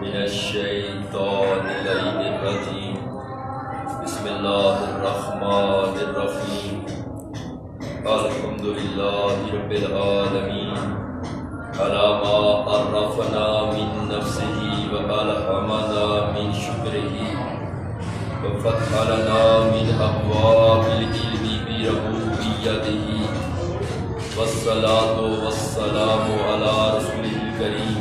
من الشیطان اللعین الرجیم بسم اللہ الرحمن الرحیم الحمدللہ رب العالمین علی ما عرفنا من نفسه وألهمنا من شکرہ وفتح لنا من ابواب العلم بربوبیتہ والصلاة والسلام علی رسولہ الکریم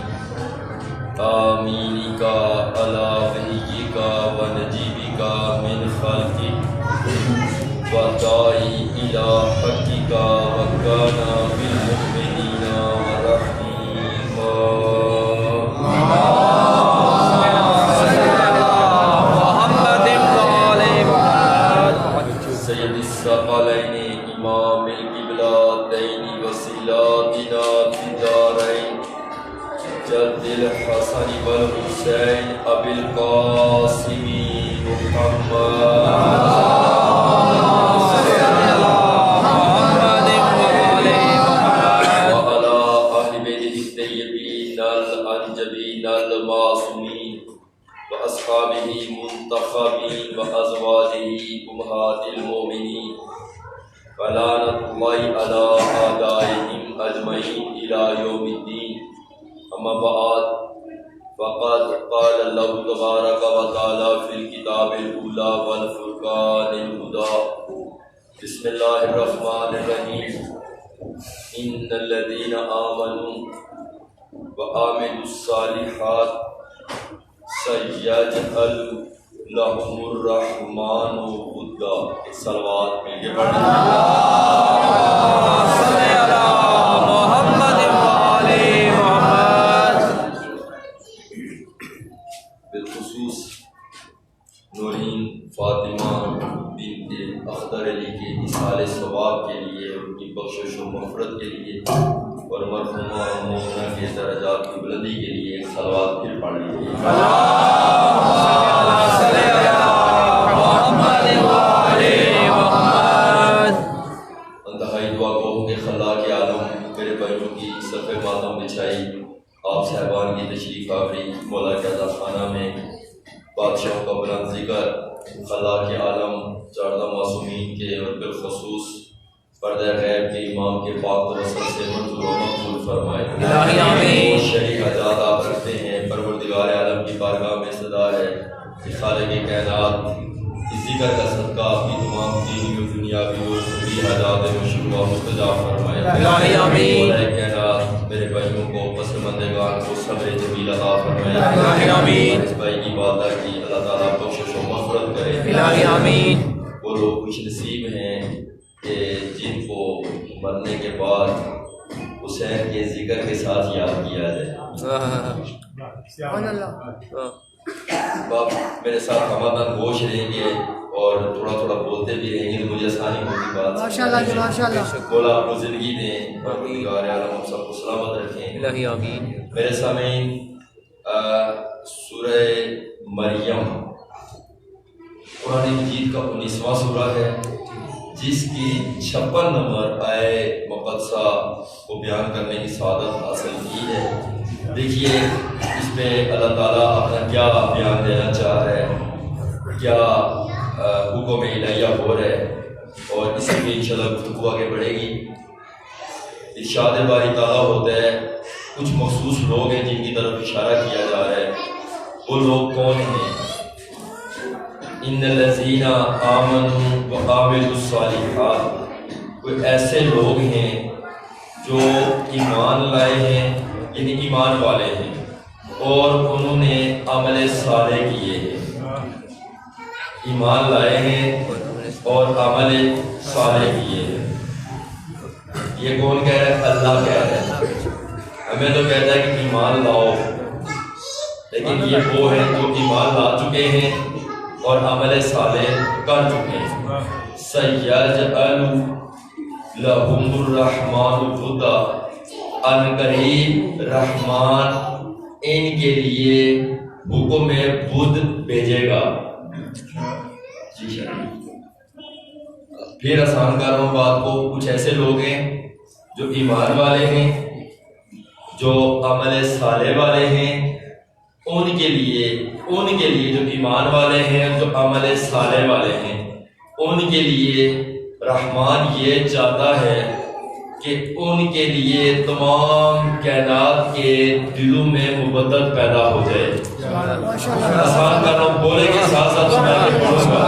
آمینک علی وحیک ونجیبک من خلقک وداعی الی حقک وکان بالمؤمنین رحیما سید الثقلین امام القبلتین وسیلتنا فی الدارین جد الحسن والحسین ابی القاسم محمد وعلی اہل بیتہ الطیبین الانجبین المعصومین واصحابہ منتخبین وازواجہ امہات المؤمنین ولعنۃ اللہ علی اعدائہم اجمعین الی یوم الدین اما بعد فقد قال اللہ تبارک و تعالی فی الکتاب الاولی والفرقان الہدی بسم اللہ الرحمن الرحیم ان الذین آمنوا وعملوا الصالحات سیجعل لهم الرحمن ودا. صلوات مل کے پڑھیں. بالخصوص نورین فاطمہ بنت اختر علی کے اصحال ثواب کے لیے، ان کی بخشش و مغفرت کے لیے، اور مرحومہ مومنہ کے درجات کی بلندی کے لیے ایک صلوات پھر پڑھ لیجیے. انتہائی دعا گو کہ خلا کے عالم میرے بھائیوں کی صف ماتم بچھائی، آپ صاحبان کی تشریف آوری مولا کے عطا خانہ میں بادشاہوں کا بلند ذکر، خلا کے عالم چاردہ معصومین کے اور بالخصوص پردہ غیب کے امام کے پاک توسل سے منظور و مقبول فرمائے. شریع حاجات آپ رکھتے ہیں، پروردگار عالم کی بارگاہ میں صدا ہے کہ خالق کائنات اس ذکر کا صدقہ اپنی تمام دینی و دنیاوی و اخروی حاجات مشروع مستجاب فرمائے. مولا کائنات میرے بھائیوں کو پسماندگان کو صبر جمیل عطا فرمائے. اس بھائی کی والدہ کی اللہ تعالیٰ بخشش و مغفرت کرے. وہ لوگ خوش نصیب ہیں کہ جن کو مرنے کے بعد حسین کے ذکر کے ساتھ یاد کیا جائے. باپ میرے ساتھ ہمادن گوش رہیں گے اور تھوڑا تھوڑا بولتے بھی رہیں گے تو مجھے آسانی ہوگی بات. مولا آپ کو زندگی دیں، پروردگار عالم ہم سب کو سلامت رکھیں. میرے سامعین، سورہ مریم قرآن مجید کا 19واں سورہ ہے، جس کی 56 نمبر آئے مقدسہ کو بیان کرنے کی سعادت حاصل کی ہے. دیکھیے اس میں اللہ تعالیٰ اپنا کیا بیان دینا چاہ رہا ہے، کیا حکم الہیہ ہو رہا ہے، اور اس میں انشاءاللہ گفتگو آگے بڑھے گی. ارشاد باری تعالیٰ ہوتا ہے کچھ مخصوص لوگ ہیں جن کی طرف اشارہ کیا جا رہا ہے. وہ لوگ کون ہیں؟ ان الذین آمنوا وعملوا الصالحات، کوئی ایسے لوگ ہیں جو ایمان لائے ہیں، یعنی ایمان والے ہیں، اور انہوں نے عمل صالح کیے ہیں. ایمان لائے ہیں اور عمل صالح کیے ہیں. یہ کون کہہ رہا ہے؟ اللہ کہہ رہا ہے. ہمیں تو کہتا ہے کہ ایمان لاؤ، لیکن یہ وہ ہیں جو ایمان لا چکے ہیں اور عمل صالح کر چکے ہیں. سیجعل لهم الرحمن ودا، ان قریب رحمان ان کے لیے حکم بدھ بھیجے گا. پھر آسان کر رہا ہوں بات کو. کچھ ایسے لوگ ہیں جو ایمان والے ہیں، جو عمل صالح والے ہیں، ان کے لیے جو ایمان والے ہیں، جو عمل صالح والے ہیں، ان کے لیے رحمان یہ چاہتا ہے کہ ان کے لیے تمام کائنات کے دلوں میں محبت پیدا ہو جائے۔ آسان کر رہا ہوں، بولے کے ساتھ ساتھ میں پڑھوں گا،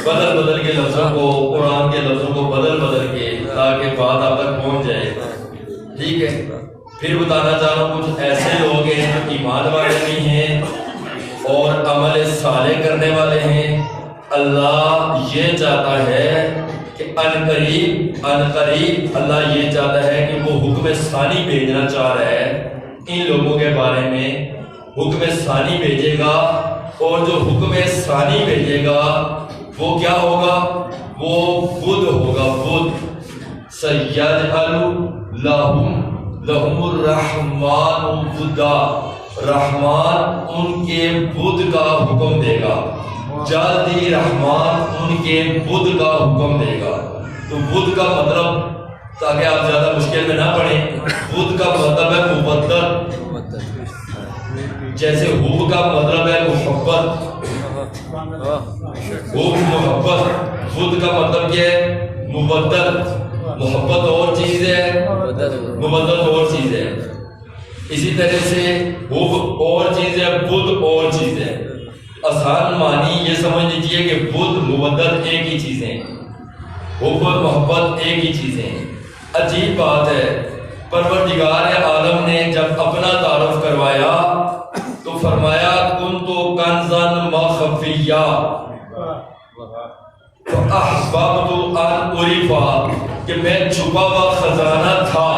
بدل کے لفظوں کو، قرآن کے لفظوں کو بدل کے، تاکہ بات آپ تک پہنچ جائے، ٹھیک ہے؟ پھر بتانا چاہ رہا ہوں کچھ ایسے لوگ ہیں جو ایمان والے بھی ہیں اور عمل صالح کرنے والے ہیں۔ اللہ یہ چاہتا ہے کہ ان قریب اللہ یہ چاہتا ہے کہ وہ حکم ثانی بھیجنا چاہ رہا ہے ان لوگوں کے بارے میں، حکم ثانی بھیجے گا، اور جو حکم ثانی بھیجے گا وہ کیا ہوگا؟ وہ بدھ ہوگا، بدھ۔ سَيَجْعَلُ لَهُمُ الرَّحْمَنُ وُدًّا، رحمان ان کے بدھ کا حکم دے گا، جلدی رحمان ان کے بدھ کا حکم دے گا۔ تو بدھ کا مطلب، تاکہ آپ زیادہ مشکل میں نہ پڑیں، بدھ کا مطلب ہے مبدل، جیسے حب کا مطلب ہے محبت، حب محبت، بدھ کا مطلب کیا ہے؟ مبدل۔ محبت اور چیز ہے، مبدل اور چیز ہے۔ اسی طرح سے حب اور چیز ہے، بدھ اور چیز ہے۔ آسان معنی یہ سمجھ لیجیے کہ بدھ مبدل ایک ہی چیزیں، حب اور محبت ایک ہی چیزیں۔ عجیب بات ہے، پروردگار عالم نے جب اپنا تعارف کروایا تو فرمایا کنت کنزا مخفیا فاحببت ان اعرف، کہ میں چھپا ہوا خزانہ تھا،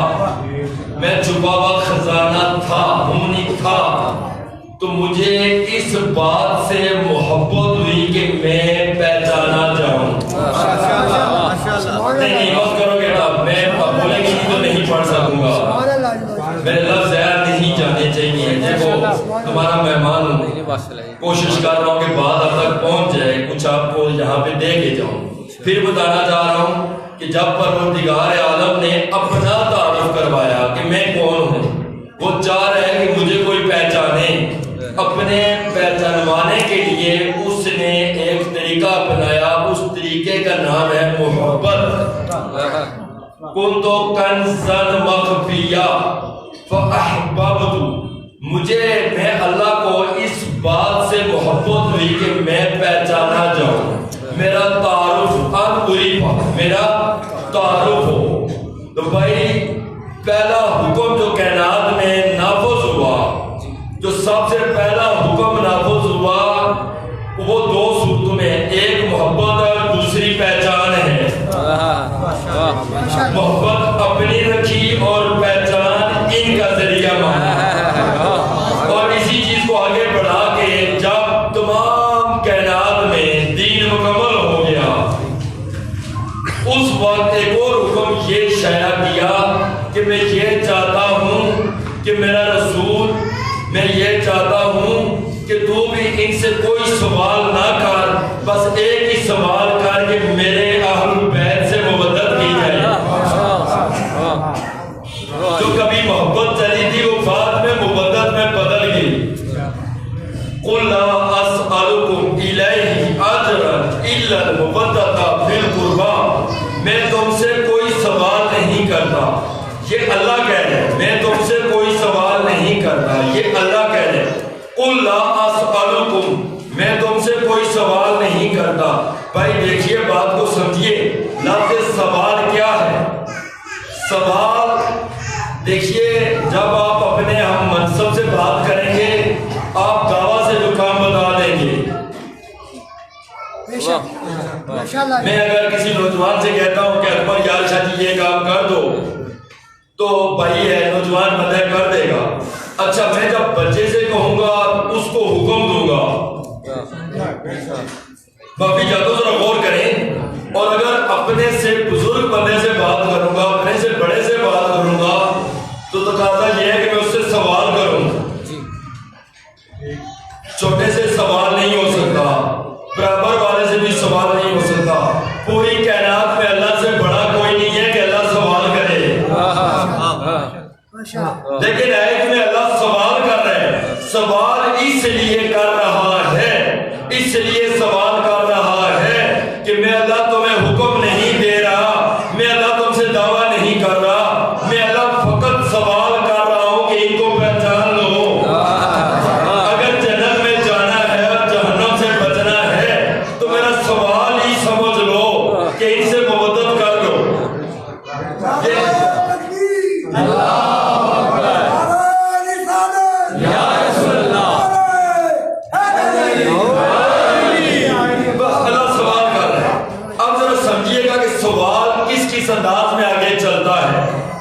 میں چھپا ہوا خزانہ تھا، ہوں نہیں تھا، تو مجھے اس بات سے محبت ہوئی کہ میں پہچانا جاؤں۔ نہیں مت کرو گے نا، میں بولے گی تو نہیں پڑھ سکوں گا، میرے لفظ نہیں جانے چاہیے۔ دیکھو تمہارا مہمان ہوں، کوشش کر رہا ہوں کہ بات اب تک پہنچ جائے، کچھ آپ کو یہاں پہ دے کے جاؤں۔ پھر بتانا چاہ رہا ہوں کہ جب پروردگار عالم نے اپنا تعارف کروایا کہ میں کون ہوں، وہ چاہ رہے ہیں کہ مجھے کوئی پہچانے، اپنے پہچانوانے کے لیے اس نے ایک طریقہ اپنایا، اس طریقے کا نام ہے محبت۔ کنت کنزا مخفیا فاحببت، میں اللہ کو اس بات سے محبت ہوئی کہ میں پہچانا جاؤں، میرا تعارف میرا تعارف ہو۔ تو بھائی پہلا حکم جو کائنات میں نافذ ہوا، جو سب سے پہلا حکم نافذ ہوا، وہ دو صورتوں میں، ایک محبت اور دوسری پہچان ہے۔ محبت اپنی رکھی اور پہچان ان کا ذریعہ مانا، اور اسی چیز کو آگے بڑھا کے جب تمام کائنات میں دین مکمل ہو گیا، اس وقت ایک اور حکم یہ شائع کیا کہ میں یہ چاہتا ہوں کہ میرا رسول، میں یہ چاہتا ہوں کہ تو بھی ان سے کوئی سوال نہ کر، بس ایک ہی سوال کر کہ میرے اہل بیت سے مودت کی جائے۔ جو کبھی محبت چلی تھی وہ بعد میں مودت میں بدل گئی۔ قُلْ لَا أَسْأَلُكُمْ إِلَيْهِ أَجْرًا إِلَّا الْمَوَدَّةَ فِي الْقُرْبَىٰ، میں تم سے کوئی سوال نہیں کرتا، یہ اللہ کہہ رہے ہیں، میں تم سے کوئی سوال نہیں کرتا، یہ اللہ کہہ رہے ہیں۔ قُلْ لَا أَسْأَلُكُمْ، میں تم سے کوئی سوال نہیں کرتا۔ بھائی دیکھیے بات کو سمجھیے، لفظ سوال کیا ہے؟ سوال دیکھیے، جب آپ اپنے ہم منصب سے بات کریں گے، آپ دعویٰ سے جو کام بتا دیں گے۔ میں اگر کسی نوجوان سے کہتا ہوں کہ اکبر یار شاہ جی یہ کام کر دو، تو بھائی ہے نوجوان بندہ کر دے گا۔ اچھا میں جب بچے سے کہوں گا، اس کو حکم دوں گا، باقی جاتوں ذرا غور کریں، اور اگر اپنے سے بزرگ بندے سے بات کروں گا، اپنے سے بڑے سے بات کروں گا، تو تقاضا یہ ہے کہ میں اس سے سوال کروں، چھوٹے سے سوال نہیں ہو سکتا، برابر والے سے بھی سوال نہیں ہو سکتا۔ پوری کائنات میں اللہ سے بڑا کوئی نہیں ہے کہ اللہ سوال کرے، لیکن ایک میں اللہ سوال کر رہے ہیں، سوال اس لیے کر رہا ہے، اس لیے سوال کر رہا ہے کہ میں اللہ تمہیں حکم نہیں دے رہا، میں اللہ تم سے دعویٰ نہیں کر رہا، میں اللہ فقط سوال کر رہا ہوں کہ ان کو پہچان لو۔ اگر جنت میں جانا ہے اور جہنم سے بچنا ہے تو میرا سوال ہی سمجھ لو کہ ان سے مودت کر لو۔ سوال کس کس انداز میں آگے چلتا ہے۔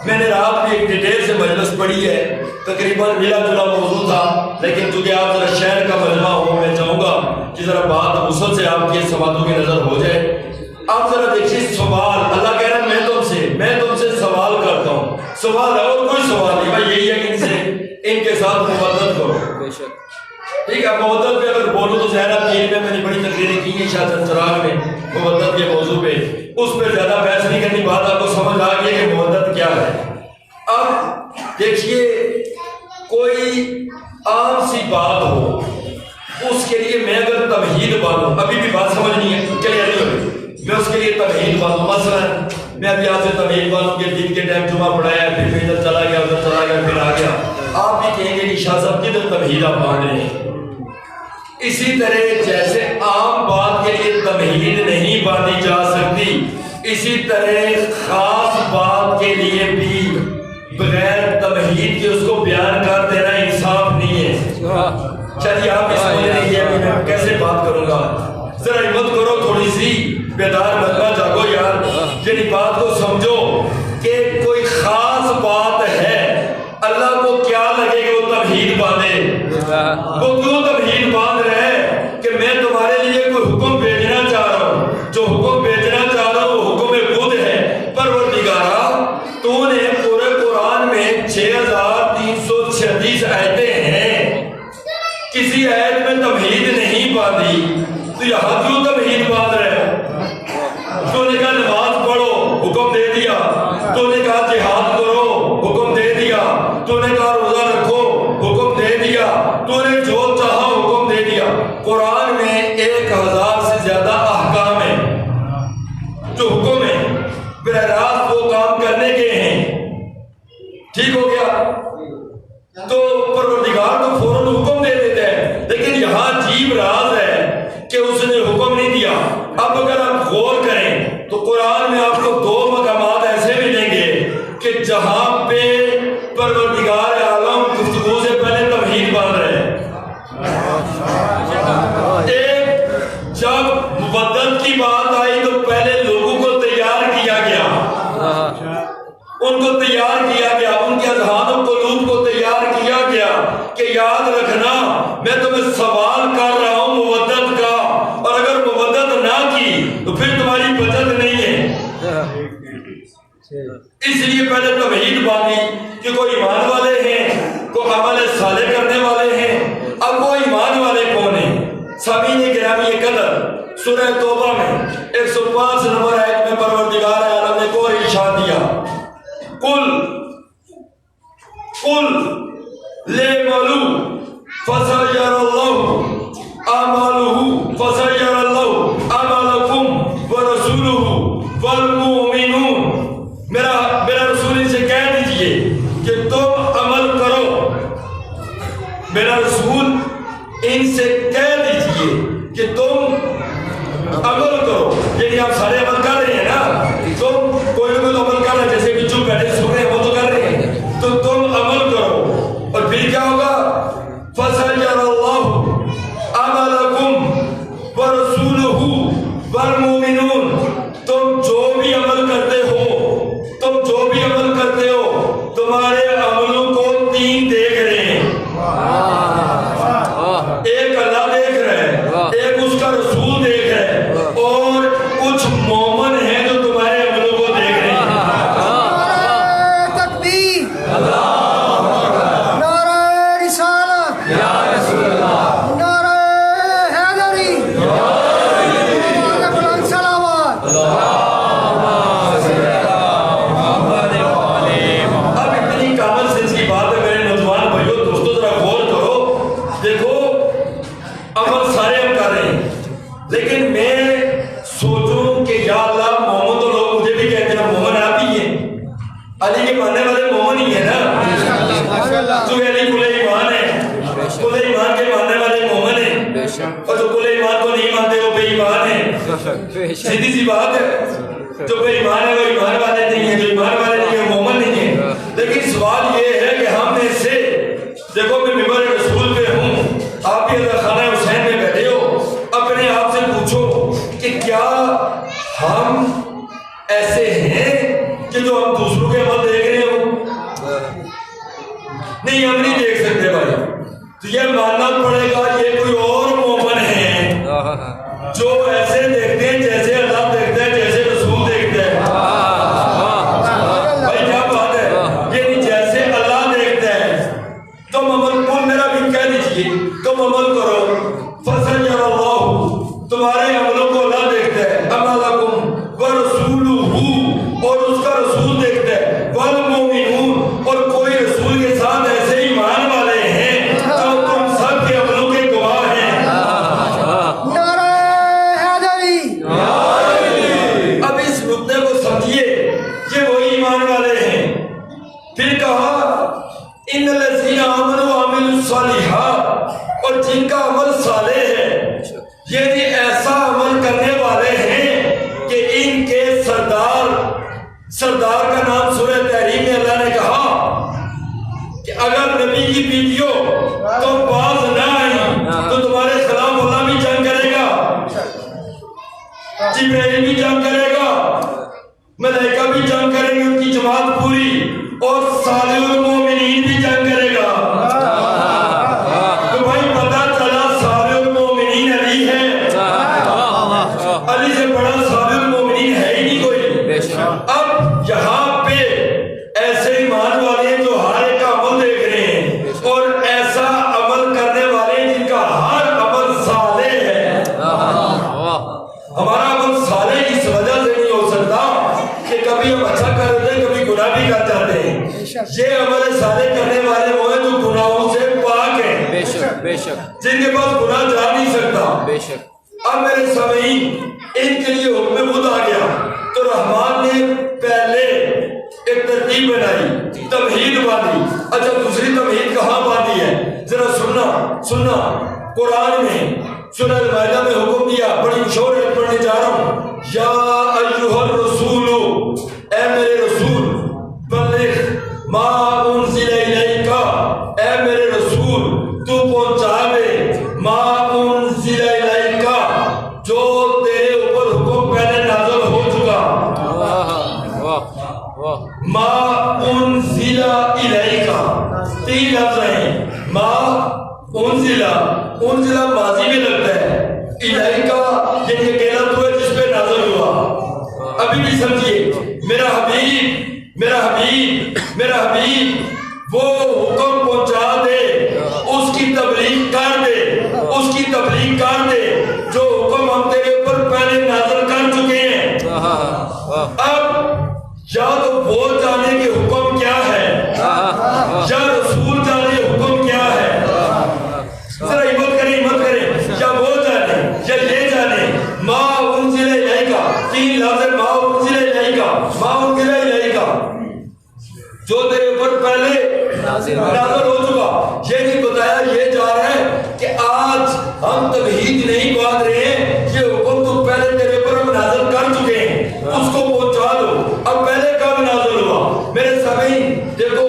میں نے رات میں ایک ڈیٹیل سے مجلس پڑھی ہے، تقریباً ملا جلا موضوع تھا، لیکن چونکہ آپ ذرا شہر کا مجمع ہو، میں چاہوں گا کہ ذرا بات وصل سے آپ کے سوالوں کی نظر ہو جائے۔ آپ ذرا دیکھیے سوال، اللہ کہہ رہا ہے میں تم سے سوال کرتا ہوں، سوال ہے اور کوئی سوال نہیں، بھائی یہی ہے کہ ان کے ساتھ مودت کرو۔ ٹھیک ہے، مودت پہ اگر بولوں تو ظاہر ہے میں نے بڑی تقریریں کی ہیں شاید چراغ میں مودت کے موضوع پہ، اس پہ زیادہ بحث نہیں کرنی، بات آپ کو سمجھ آ گئی کہ مودت کیا ہے۔ اب دیکھیے کوئی عام سی بات ہو، اس کے لیے میں اگر تمہید باندھوں، ابھی بھی بات سمجھ نہیں ہے کلیئر نہیں ہوئی، میں اس کے لیے تمہید باندھوں، مثلا میں ابھی آپ سے تمہید باندھوں کہ دن کے ٹائم جمعہ پڑھایا، پھر میں ادھر چلا گیا ادھر چلا گیا پھر آ گیا، آپ بھی کہیں گے کہ شاہ صاحب کدھر تمہید آپ باندھ رہے ہیں۔ اسی طرح جیسے عام بات کے لیے تمہید نہیں باندھی جا سکتی، اسی طرح خاص بات کے لیے بھی بغیر تمہید کے اس کو بیان کر دینا انصاف نہیں ہے۔ چلیے آپ اس کو نہیں کیا میں کیسے بات کروں گا، ذرا ہمت کرو تھوڑی سی، بیدار مدمہ جاگو یار، یعنی بات کو سمجھو کہ کوئی خاص بات ہے، اللہ کو کیا لگے کہ وہ تمہید باندھے، وہ کیوں تمہید باندھ رہے ہیں کہ میں تمہارے لیے کوئی حکم بھیجنا چاہ رہا ہوں، جو حکم بھیجنا چاہ رہا ہوں وہ حکم خود ہے۔ پروردگارا تو نے پورے قرآن میں 6336 آیتیں ہیں، کسی آیت میں تمہید نہیں باندھی، تو یہاں کیوں تمہید باندھ رہے ہیں؟ تو نے کہا نماز پڑھو، حکم دے دیا، تو نے کہا جہاد کرو، حکم دے دیا، تو نے کہا روزہ رکھو، حکم دے دیا، تو نے جو چاہا حکم دے دیا۔ قرآن میں 1000 سے زیادہ احکام ہیں جو حکم ہیں، براہ راست وہ کام کرنے کے ہیں، ٹھیک ہو گیا؟ تو پروردگار تو فوراً حکم دے دیتے ہیں، لیکن یہاں عجیب راز ہے کہ اس نے حکم نہیں دیا۔ اب اگر آپ غور کریں تو قرآن میں آپ کو 2 مقامات ایسے ملیں گے کہ جہاں پہ پروردگار عالم گفتگو سے پہلے تمہید باندھ رہے ہیں۔ ایک جب مبدل کی بات آئی تو پہلے لوگوں کو تیار کیا گیا، ان کو تیار کیا گیا، ان کے اذہان و قلوب کو تیار کیا گیا کہ یاد رکھنا میں تمہیں سوال کر رہا ہوں مودت کا، اور اگر مودت نہ کی تو پھر تمہاری بچت نہیں ہے۔ اس لیے پہلے تمہید باندھی کہ کوئی ایمان والے ہیں، کوئی عمل صالح کرنے والے ہیں۔ اب وہ ایمان والے کون ہیں؟ سامعین گرامی قدر، سورہ توبہ میں 105 نمبر آیت میں پروردگار عالم نے کو ارشاد دیا، قل لِعْمَلُوا فَسَيَرَى اللَّهُ أَعْمَالَكُمْ وَرَسُولُهُ وَالْمُؤْمِنُونَ۔ میرا رسول ان سے کہہ دیجئے کہ تم عمل کرو، میرا رسول ان سے کہہ دیجئے کہ تم عمل کرو، یعنی آپ سارے عمل کر رہے ہیں نا، تم کوئی نہ کوئی تو عمل کر رہے ہیں، جیسے کہ جو بیٹھے سن رہے ہیں وہ تو کر رہے ہیں، تو تم عمل کرو، اور پھر کیا ہوگا؟ فَسَيَرَى اللَّهُ أَعْمَالَكُمْ وَرَسُولُهُ وَالْمُؤْمِنُونَ۔ تم جو بھی عمل کرتے ہو، تمہارے عملوں کو 3 دیکھ رہے ہیں، ایک اللہ دیکھ رہا ہے، ایک اس کا رسول دیکھ رہا ہے، اور کچھ مومن ہیں جو تمہارے عملوں کو دیکھ رہے ہیں۔ تکبیر، نعرہ رسالت، نعرہ حیدری، بلند صلوات۔ اور جو کل ایمان کو نہیں مانتے وہ بے ایمان ہیں. سیدھی سی بات ہے. جو بے ایمان ہے وہ ایمان والے نہیں ہیں, جو ایمان والے نہیں ہیں وہ مومن نہیں ہیں. لیکن سوال یہ ہے کہ ہم میں سے, دیکھو میں ممبر رسول پہ ہوں, آپ بھی اگر خانہ حسین میں بیٹھے ہو, اپنے آپ سے پوچھو کہ کیا ہم ایسے ہیں کہ جو ہم دوسروں کے عمل دیکھ رہے ہوں؟ نہیں, ہم نہیں دیکھ سکتے بھائی. تو یہ ماننا پڑے گا یہ کوئی اور مومن ہے جو ایسے دیکھتے ہیں جیسے اللہ دیکھتا ہے, جیسے رسول دیکھتا ہے. بھائی کیا بات ہے, یہ نہیں جیسے اللہ دیکھتا ہے. تم عمل کو, میرا بھی کہہ دیجیے, تم عمل کرو, فَسَيَرَ اللَّهُ, تمہارے عملوں کو اللہ دیکھتا ہے. أَمَلَكُمْ وَرَسُولُهُ, اور اس کا رسول دیکھتا ہے. وَالْمُؤْمِنُونَ, اور کوئی رسول کے ساتھ ایسے ایمان والے ہیں جو تم سب کے عملوں کے گواہ ہیں. نعرہ حیدری. اب اس نقطے کو سمجھیے, یہ وہی ایمان والے ہیں. پھر کہا ان الذین آمنوا وعملوا الصالحات, اور جن کا عمل صالح ہے, یہ بھی ایسا عمل کرنے والے ہیں کہ ان کے سردار کا نام سورہ تحریم میں اللہ نے کہا کہ اگر نبی کی بیویوں تو باز نہ آئی تو تمہارے خلاف اللہ بھی جنگ کرے گا, جبرائیل بھی جنگ کرے گا, ملائکہ بھی جنگ کریں گے, ان کی جماعت پوری, اور صالح المومنین بھی جنگ کرے گا. تو بھائی پتہ چلا صالح المومنین علی ہے, علی سے بڑا صالح المومنین ہے ہی نہیں کوئی. اب یہاں پہ ایسے ایمان والے ہیں جو ہر ایک کا عمل دیکھ رہے ہیں, اور ایسا عمل کرنے والے ہیں جن کا ہر عمل صالح ہے. ہمارا عمل صالح اس وجہ سے نہیں ہو سکتا کہ کبھی ہم اچھا کر دیتے ہیں, کبھی گناہ بھی کر جاتے ہیں. یہ عمل صالح کرنے والے وہ ہیں جو گناہوں سے پاک ہیں, بے شک بے شک, جن کے پاس گناہ جا نہیں سکتا. بے شک. اب میرے سامعین, ان کے لیے حکم خود آ گیا تو رحمان نے پہلے ایک ترتیب بنائی, تمہید باندھی. اچھا دوسری تمہید کہاں باندھی ہے ذرا سننا. قرآن میں سورہ المائدہ میں حکم دیا, بڑی مشہور ہے, پڑھنے جا رہا ہوں. یا ایھا الرسول, اے میرے رسول, بلغ ما انزل الیک, اے میرے رسول تو پہنچا دے ما انزل الیک, جو تیرے اوپر حکم پہلے نازل ہو چکا. ما انزل الیک, تین لفظ ہیں. ما انزل ماضی میں لگتا ہے, الیک یہ اکیلا تو ہے جس پہ نازل ہوا. ابھی بھی سمجھیے, میرا حبیب وہ حکم پہنچا دے, اس کی تبلیغ کر دے جو حکم ہم تیرے اوپر پہلے نازل کر چکے ہیں. اب یا تو وہ جانے کہ حکم کیا ہے, یا رسول جانے حکم کیا ہے. ذرا ہمت کریں, یا وہ جانے یا یہ جانے. ما انزل الیک, تین لفظ ما انزل الیک, جو تیرے اوپر پہلے نازل ہو چکا. یہ نہیں بتایا, یہ جا رہا ہے کہ آج ہم تمہید نہیں باندھ رہے ہیں, یہ حکم تو پہلے تیرے اوپر ہم نازل کر چکے ہیں, اس کو پہنچا دو. اب پہلے کب نازل ہوا میرے سامعین؟ دیکھو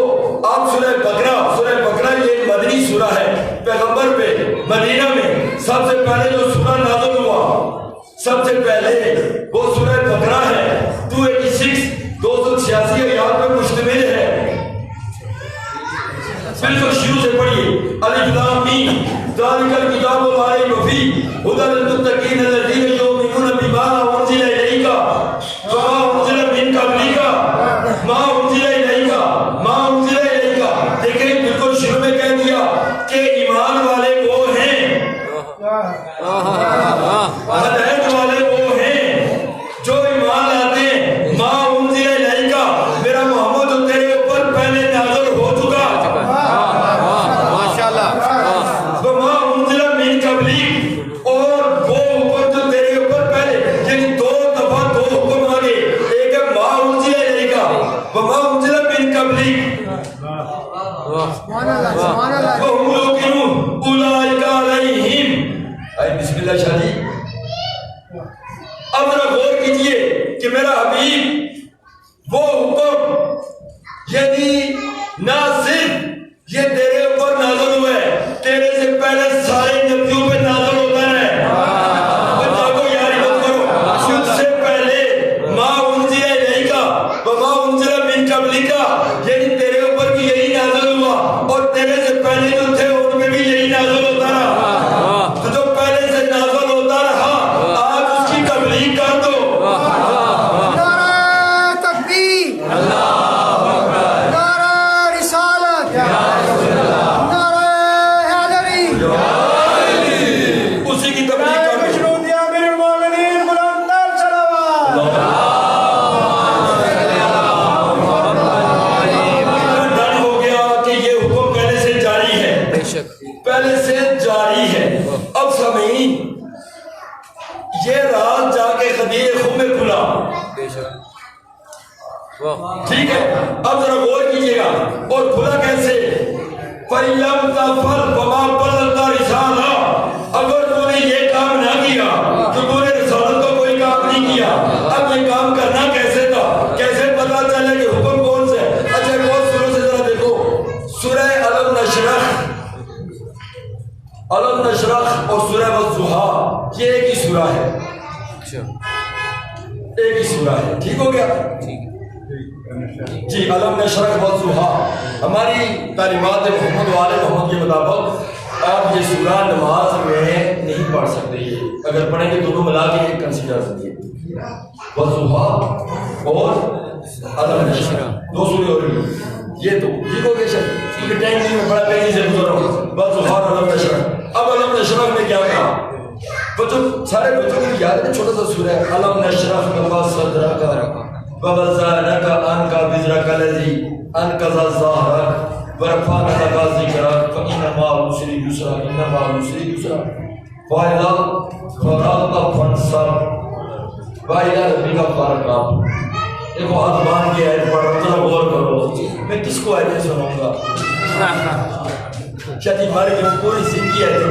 آپ سورہ بقرہ یہ مدنی سورہ ہے, پیغمبر پہ مدینہ میں سب سے پہلے جو سورہ نازل ہوا, سب سے پہلے وہ سورہ بقرہ ہے. 286 آیات پہ مشتمل ہے. بالکل شروع سے پڑھیے. الف لام میم ذالک الکتاب لا ریب فیہ ھدی للمتقین الذین یؤمنون بما انزل الیک وما انزل من قبلک ما انزل الیک. دیکھیں بالکل شروع میں کہہ دیا کہ ایمان والے وہ ہیں, ہدایت والے وہ ہیں جو ایمان لاتے ہیں. ما انزل الیک, میرا محمد جو تیرے اوپر پہلے نازل ہو چکا. وما انزل من قبلک, اور وہ حکم جو تیرے اوپر پہلے, یعنی دو دفعہ دو حکم آگے, ایک ہے ما انزل الیک وما انزل من قبلک. وهم يوقنون اولئک علیہم, اسی کی تبلیغ کر پہلے سے جاری ہے. اب سامعین یہ رات جا کے غدیر خم میں کھلا. ٹھیک ہے اب ذرا غور کیجیے گا اور کھلا کیسے؟ فَإِلَّمْ تَفْعَلْ فَمَا بَلَّغْتَ رِسَالَتَهُ. اگر تو نے یہ کام نہ کیا تو تو نے رسالت کا کوئی کام نہیں کیا. اب یہ کام کرنا کیسے تھا؟ کیسے پتا چلے کہ حکم کون سے؟ اچھا ایک اور سورہ سے ذرا دیکھو. سورہ علم نشرح اور سورہ والضحیٰ یہ ایک ہی سورہ ہے. ایک ہی سورہ ہے. ٹھیک ہو گیا جی. علم نشرح والضحیٰ ہماری تعلیمات محمد وآل محمد کے مطابق آپ یہ سورہ نماز میں نہیں پڑھ سکتے. یہ اگر پڑھیں گے دونوں ملا کے ایک کنسیڈر سکتے والضحیٰ اور علم نشرح دو سورے ہو رہی ہیں. یہ تو ٹھیک ہو گیا سر کیونکہ ٹائم نہیں میں بڑا پہلے سے گزر رہا ہوں. والضحیٰ اور علم نشرح. اب علم نشرح میں کیا کہا؟ بچوں سارے بچوں کو یاد ہے چھوٹا سا سورہ ہے. علم نشرح لك صدرك ووضعناك عنك وزرك الذي أنقض ظهرك ورفعنا لك ذكرك فإن مع العسر يسرا إن مع العسر يسرا وإذا فرغت فانصب وإلى ربك فارغب. ایک بات مان کے آیت پڑھ رہا ہوں غور کرو. میں کس کو آیتیں سناؤں گا؟ شاید ہمارے لیے پوری زندگی آیتیں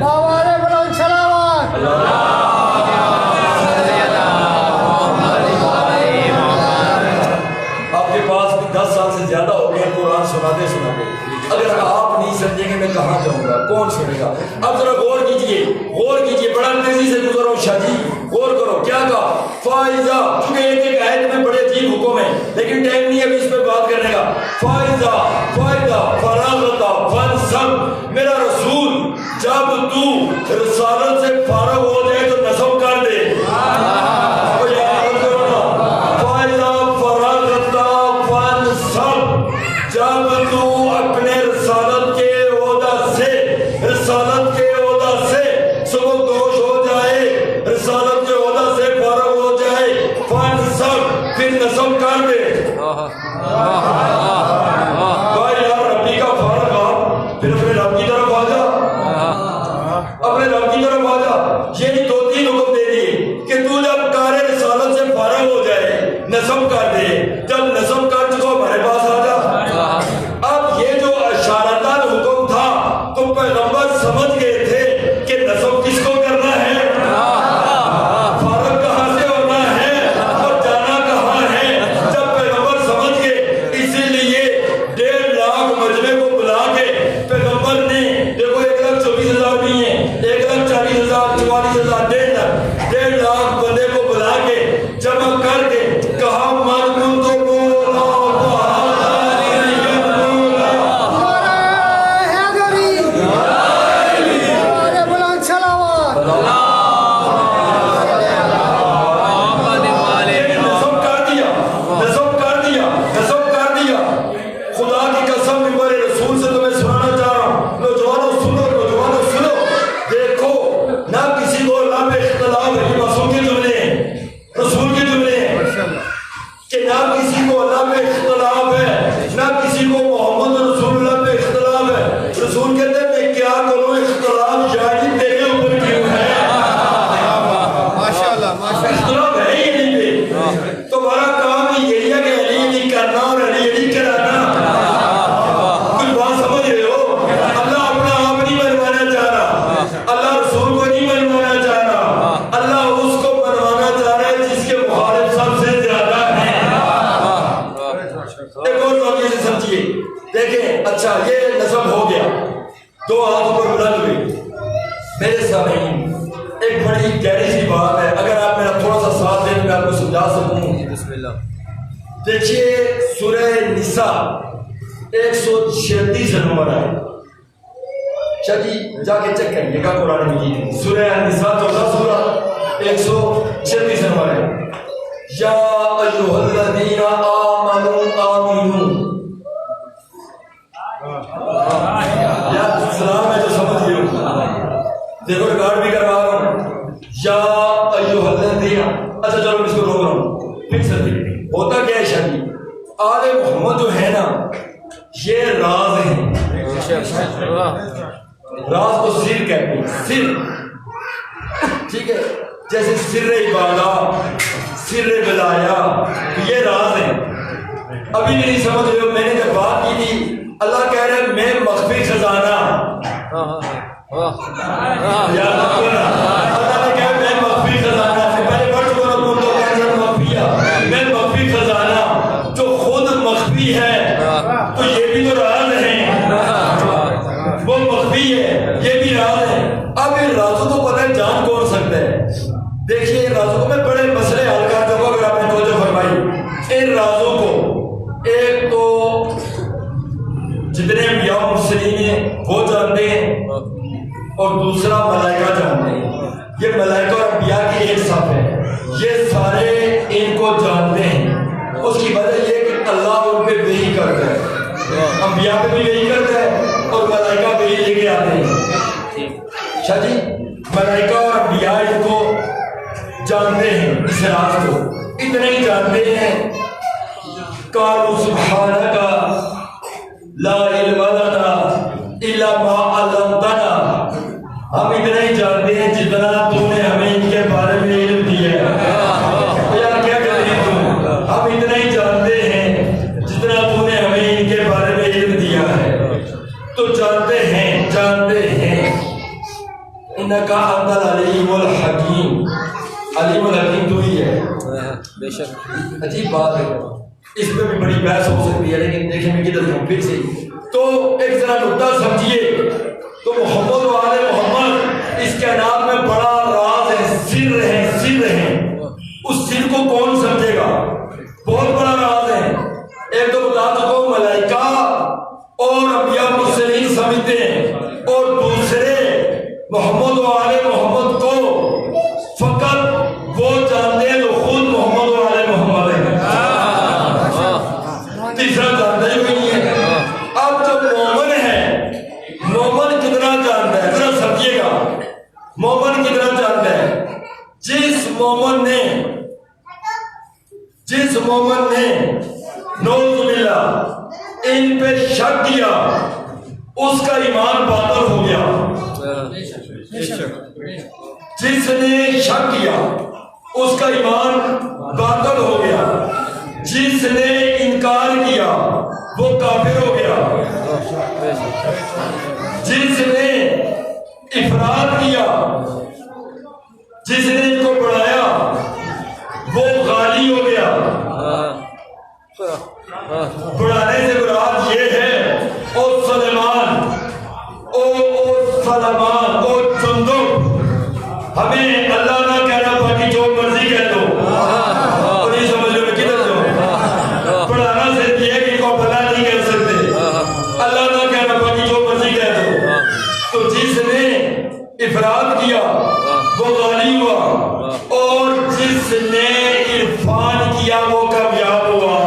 ہمارے بلند سلامات. آپ کے پاس بھی 10 سال سے زیادہ ہو گیا قرآن سناتے سناتے. اگر آپ نہیں سمجھیں گے میں کہاں جاؤں گا؟ کون سنے گا؟ اب ذرا غور کیجئے بڑا تیزی سے گزر رہا ہوں. شاہ جی غور کرو کیا کہا؟ فائزہ چونکہ ایک آیت میں بڑے عجیب حکم ہے لیکن ٹائم نہیں ابھی اس پہ بات کرنے کا. فائزہ فراغت فانصب. میرا رسول جب تو رسالت سے فارغ ہو جائے تو نصب کر دے. جب تو اپنے رسالت کے عہدہ سے سبک دوش ہو جائے, رسالت کے عہدہ سے فارغ ہو جائے, فانصب پھر نصب کر دے. بھائی یار ربی کا فارغ آ پھر اپنے رب کی طرف آ جا, اپنے رب کی طرف آ جا. یہی 2-3 حکم دے دیے کہ تو جب کار رسالت سے فارغ ہو جائے نصب کر دے. جب نصب کر چکا ہمارے پاس آ جا. اب یہ جو اشارتاً حکم تھا تو پیغمبر سمجھ گئے تھے کہ نصب کس کو کرنا ہے, فارغ کہاں سے ہونا ہے اور جانا کہاں ہے. جب پیغمبر سمجھ گئے اسی لیے 1.5 لاکھ مجمع کو بلا کے پیغمبر نے دیکھو 1,24,000 نہیں ہے, 1,40,000 44,000 1.5 لاکھ بندے کو بلا کے جمع کر کے کہا من کن تو دیکھیے سورہ نساء 136 نمبر ہے. چلیے جا کے چیک کریے گا قرآن مجید سورہ نساء 14 سورہ 136 نمبر ہے. یا ایھا الذین آمنوا آمنوا. یا سلام ہے جو دیکھو ریکارڈ بھی کروا رہا ہوں. یا ایھا الذین، اچھا چلو اس کو روک رہا ہوں پھر سے. ہوتا کیا ہے شادی آل محمد جو ہے نا یہ راز ہیں. راز کو سر کہتے ہیں، سر. ٹھیک ہے، جیسے سر عبادات، سر بلایا، یہ راز ہیں. ابھی نہیں سمجھ رہے ہو، میں نے جب بات کی تھی اللہ کہہ رہے ہیں میں مخفی خزانہ. اللہ نے کہا میں مخفی خزانہ، پہلے پڑھ چکا ہوں تم تو کہہ مخفیہ، میں مخفی خزانہ جو خود مخفی ہے تو یہ بھی تو راز ہیں. وہ مخفی ہے یہ بھی راز ہے. اب ان رازوں کو پتہ ہے جان کون سکتا ہے. دیکھیے ان رازوں کو میں بڑے مسئلے حل کر دوں گا اگر آپ نے توجہ فرمائی. ان رازوں کو ایک تو جتنے انبیاء و مرسلین ہیں وہ جانتے ہیں اور دوسرا ملائکہ جانتے ہیں. یہ ملائکہ اور انبیاء کی ایک صف ہے، یہ سارے ان کو جانتے ہیں. اس کی وجہ یہ کہ اللہ ان پہ وحی کرتا ہے، انبیاء پہ بھی وحی کرتا ہے اور ملائکہ پہ ہی لے کے آتے ہیں. شاہ جی ملائکہ اور انبیاء ان کو جانتے ہیں، اس راز کو اتنے ہی جانتے ہیں. قالوا سبحانک لا علم لنا الا ما علمتنا. ہم اتنا ہی جانتے ہیں جتنا تم نے ہمیں ان کے بارے میں علم دیا ہے. یار کیا کہتے ہیں تم؟ ہم اتنا ہی جانتے ہیں جتنا تم نے ہمیں ان کے بارے میں علم دیا ہے. تو جانتے ہیں جانتے ہیں. انکا انت العلیم الحکیم. علیم الحکیم تو ہی ہے. بے شک عجیب بات ہے، اس میں بھی بڑی بحث ہو سکتی ہے لیکن دیکھیں میں کدھر ہوں پھر سے. تو ایک ذرا نکتہ سمجھیے تو محمد و آل محمد اس کائنات میں بڑا راز ہے، سر ہے، سر ہے. اس سر کو کون سمجھے گا؟ بہت بڑا راز ہے. ایک تو بتا چکو ملائکہ اور انبیاء مرسلین سمجھتے ہیں اور دوسرے محمد و آل محمد کو فقط وہ جانتے ہیں جو خود محمد و آل محمد ہے. تیسرا جانتا ہی نہیں ہے. اب جو مومن ہے، مومن کتنا جانتا ہے ذرا سمجھیے گا. مومن کتنا جانتا ہے؟ جس مومن نے نعوذ باللہ ان پہ شک کیا اس کا ایمان باطل ہو گیا. جس نے شک کیا اس کا ایمان باطل ہو گیا. جس نے انکار کیا وہ کافر ہو گیا. جس نے افراد کیا، جس نے ان کو بڑھایا وہ غالی ہو گیا. بڑھانے سے مراد یہ ہے او سلیمان، او سلیمان، او جندب. ہمیں اللہ نہ کہنا باقی جو مرضی کہہ دو. اور نہیں سمجھ لو میں کدھر جاؤں. بڑھانا صرف یہ ہے کہ ان کو بلا نہیں کہہ سکتے. اللہ نہ کہنا باقی جو مرضی کہہ دو. تو جس نے افراد کیا وہ غالی ہوا اور جس نے عرفان کیا وہ کامیاب ہوا.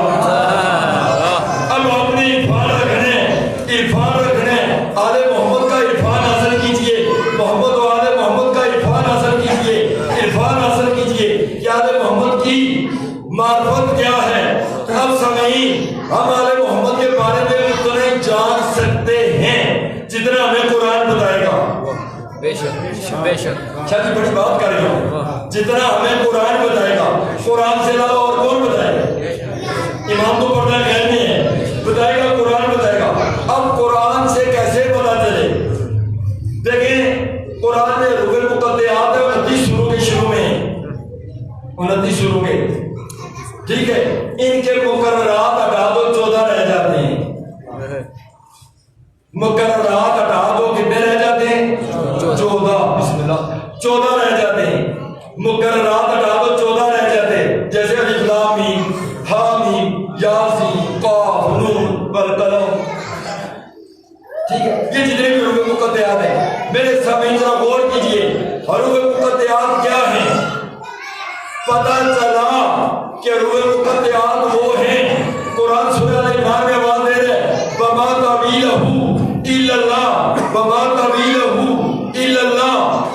اب آپ نے عرفان رکھنا ہے. آل محمد کا عرفان حاصل کیجئے، محمد و آل محمد کا عرفان حاصل کیجئے. عرفان حاصل کیجئے کہ آل محمد کی معرفت کیا ہے. اب سمعین ہم آل محمد کے بارے میں اتنا ہی جان سکتے ہیں جتنا ہمیں قرآن بتائے گا. بے شک بے شک شاید بڑی بات کر رہی ہوں. جتنا ہمیں قرآن بتائے گا، قرآن سے علاوہ اور کون بتائے گا؟ امام تو پڑھنا گھر میں ہے، بتائے گا قرآن بتائے گا. اب قرآن سے کیسے پتا چلے؟ دیکھیں قرآن میں رکن مقدیات ہے 29 سوروں کے شروع میں، 29 سوروں کے. ٹھیک ہے، ان کے مقررات ہٹا دو 14 رہ جاتے ہیں. مقررات ہٹا دو کتنے رہ جاتے ہیں؟ 14. بسم اللہ 14 رہ جاتے ہیں. مقررات ہٹا دو 14 رہ جاتے ہیں. جیسے الف لام میم، ہا میم، یاسین، قاف، نون والقلم. ٹھیک ہے، یہ جتنے بھی حروف مقطعات ہیں میرے سامنے ذرا غور کیجئے. حروف مقطعات کیا ہیں؟ پتہ چلا کہ حروف مقطعات وہ ہیں. قرآن سورہ ال عمران میں آواز دے رہے ہیں وما طویلہ الا اللہ، وما طویلہ الا اللہ.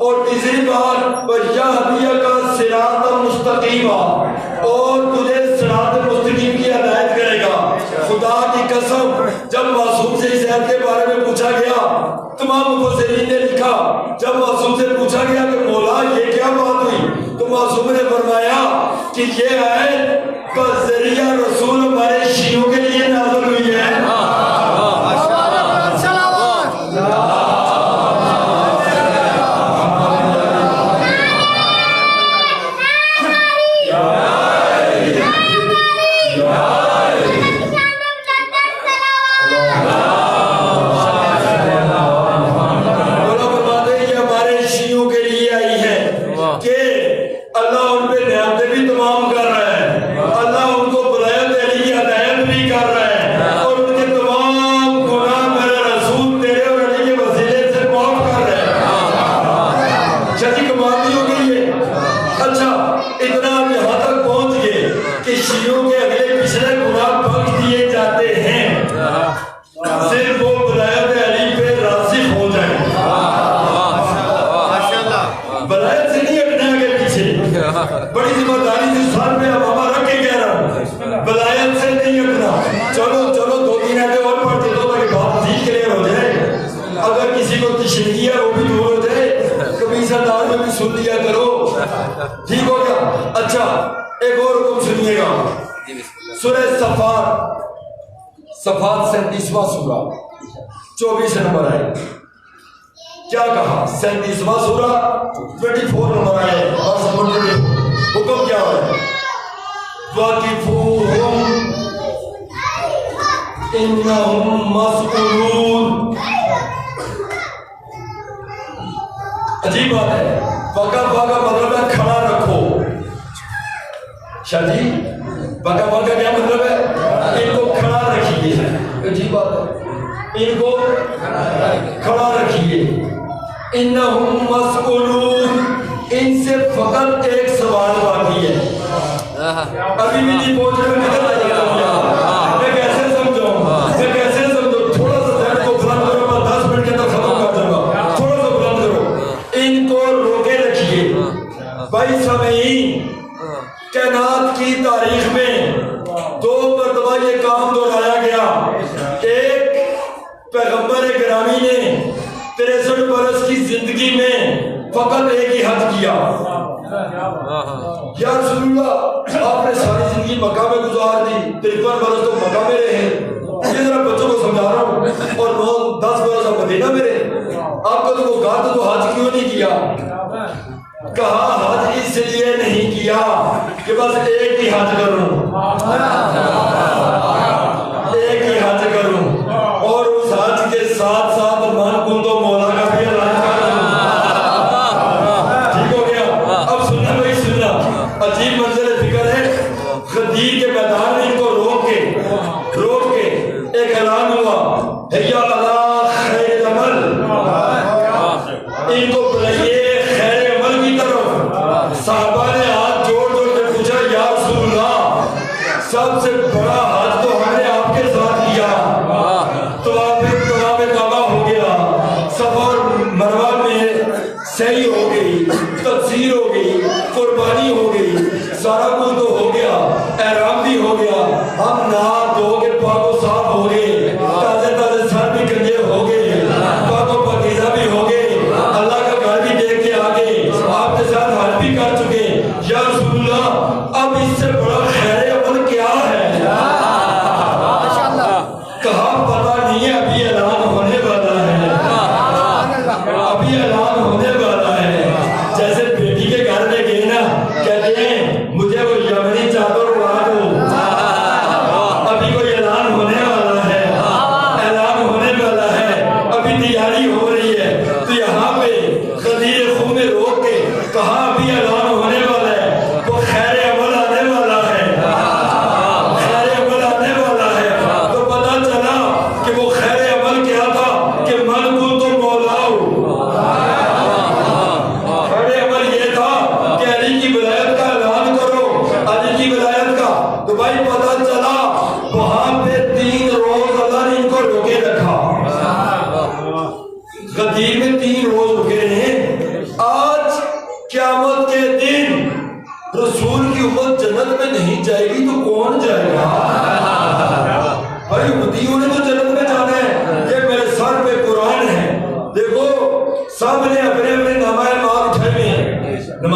اور تیسری بات وَيَهْدِيَكَ صِرَاطًا مُسْتَقِيمًا، اور تجھے صراط مستقیم کی ہدایت کرے گا۔ خدا کی قسم جب معصوم سے اس عہد کے بارے میں پوچھا گیا، تمام مفسرین نے لکھا جب معصوم سے پوچھا گیا کہ مولا یہ کیا بات ہوئی، تو معصوم نے فرمایا کہ یہ عہد بذریعہ رسول ہمارے شیعوں کے لیے نازل ہوئی ہے۔ بڑی ذمہ داری سے سر پہ امامہ رکھ کے کہہ رہا ہوں، ولایت سے نہیں ہٹنا۔ چلو دو تین آیتیں اور پڑھ دے دو تاکہ بات مزید کلیئر ہو جائے۔ اگر کسی کو تشنیع ہے وہ بھی دور ہو جائے، کبھی اس انداز میں بھی سن لیا کرو، ٹھیک ہو گیا؟ اچھا ایک اور حکم سنیے گا، سورہ صفات 37واں سورہ 24 نمبر ہے۔ کیا کہا؟ 37واں سورہ 24 نمبر آئے اور سمجھے حکم کیا ہے؟ وَقِفُوهُمْ إِنَّهُمْ مَسْئُولُونَ۔ عجیب بات ہے، وقف کا مطلب ہے کھڑا رکھو۔ شاہ جی وقف کا کیا مطلب ہے؟ ان کو کھڑا رکھیے۔ عجیب بات ہے، ان کو کھڑا رکھیے۔ انہم مسئولون، ان سے فقط ایک سوال باقی ہے۔ ابھی بھی نہیں پہنچ رہے، میں کیسے سمجھوں؟ تھوڑا سا ذہن کو بلند کرو، میں 10 منٹ کے اندر ختم کر دوں گا، تھوڑا سا بلند کرو۔ ان کو روکے رکھیے۔ بھائی سامعین، کائنات کی تاریخ میں 2 مرتبہ یہ کام دہرایا گیا۔ ایک پیغمبر گرامی نے 63 برس کی زندگی میں فقط ایک ہی حج کیا۔ یا رسول اللہ آپ نے ساری زندگی مکہ میں گزار دی، 53 برس تو مکہ میں رہے، یہ ذرا بچوں کو سمجھا رہا ہوں، اور 9-10 برس آپ مدینہ میں رہے، آپ کا تو وہ گھر تو حج کیوں نہیں کیا؟ کہا حج اس لیے نہیں کیا کہ بس ایک ہی حج کروں، ایک ہی حج کروں، اور اس حج کے ساتھ ساتھ من کندو مولا کا بھی اعلان کروں۔ ٹھیک ہو گیا؟ اب سننا بھائی سننا، عجیب منظر فکر ہے۔ غدیر کے میدان میں ان کو روک کے ایک اعلان ہوا، حیا علی خیر عمل، ان کو بلائیے خیر عمل کی طرف۔ صحابہ نے ہاتھ جوڑ کے پوچھا یا رسول اللہ سب سے بڑا حج تو ہم نے آپ کے ساتھ کیا، تو آپ کعبہ ہو گیا، صفا اور مروہ میں سعی ہو گئی، تقصیر ہو گئی، قربانی ہو گئی، سارا کچھ تو ہو گیا، احرام بھی ہو گیا، ہم نہا دھو کے پاک و صاف ہو گئے، تازے سر بھی کنجے ہو گئے، پاک و پاکیزہ بھی ہو گئے، اللہ کا گھر بھی دیکھ کے آگے، آپ کے ساتھ حج بھی کر چکے، یا رسول اللہ اب اس سے بڑا خیر عمل کیا ہے؟ کہا پتہ نہیں ہے، ابھی اعلان ہونے والا ہے، ابھی اعلان ہونے والا ہے۔ جیسے بیٹی کے گھر میں گئے نا، کہتے ہیں مجھے وہ یمنی چادر اڑا دو، ابھی کوئی اعلان ہونے والا ہے، اعلان ہونے والا ہے، ابھی تیاری ہو رہی ہے۔ تو یہاں پہ غدیر خون نے روک کے کہا ابھی اعلان ہونے والا ہے، وہ خیر عمل آنے والا ہے، خیر عمل آنے والا ہے۔ تو پتہ چلا کہ وہ خیر عمل کیا تھا کہ من کو تو مولاؤ، خیر عمل یہ تھا کہ علی کی ولایت کا اعلان کرو، علی کی ولایت کا۔ تو بھائی پتہ چلا وہاں پہ 3 روز اللہ نے ان کو روکے رکھا، غدیر میں 3 روز رکے رہے،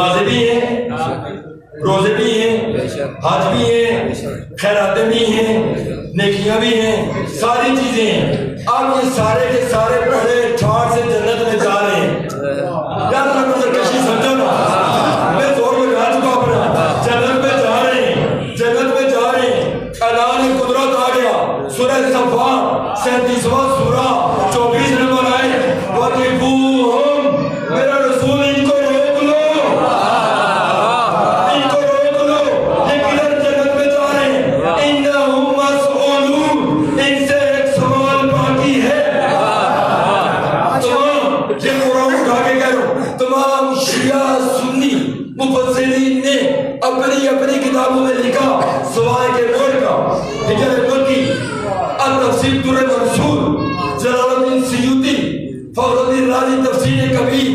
نمازیں بھی ہیں, روزے بھی ہیں, حج بھی ہیں, خیراتیں بھی ہیں, نیکیاں بھی ہیں, ساری چیزیں ہیں. اب یہ سارے کے سارے پڑھے ٹھاٹ سے جنت میں جا رہے ہیں. یاد رکھو سرکشی سمجھو نا, میں زور لگا چکا اپنا. جنت میں جا رہے ہیں, جنت میں جا رہے ہیں. اعلان قدرت آ گیا. سورہ صفات 37واں سورہ 24 نمبر آئے, وَقِفُوهُمْ, میرا رسول ان کو روک لو, ان کو روک لو, یہ کدھر جنت میں جا رہے ہیں. اِنَّهُمْ مَسْئُولُونَ, ان سے ایک سوال باقی ہے. تمام یہ قرآن اٹھا کے کہہ رہا ہوں, تمام شیعہ سنی مفسرین نے اپنی اپنی کتابوں میں لکھا سوائے کے بول کا. حجر مکی, التفسیر در منصور, جلال الدین سیوطی, فخر الدین رازی تفسیر کبیر,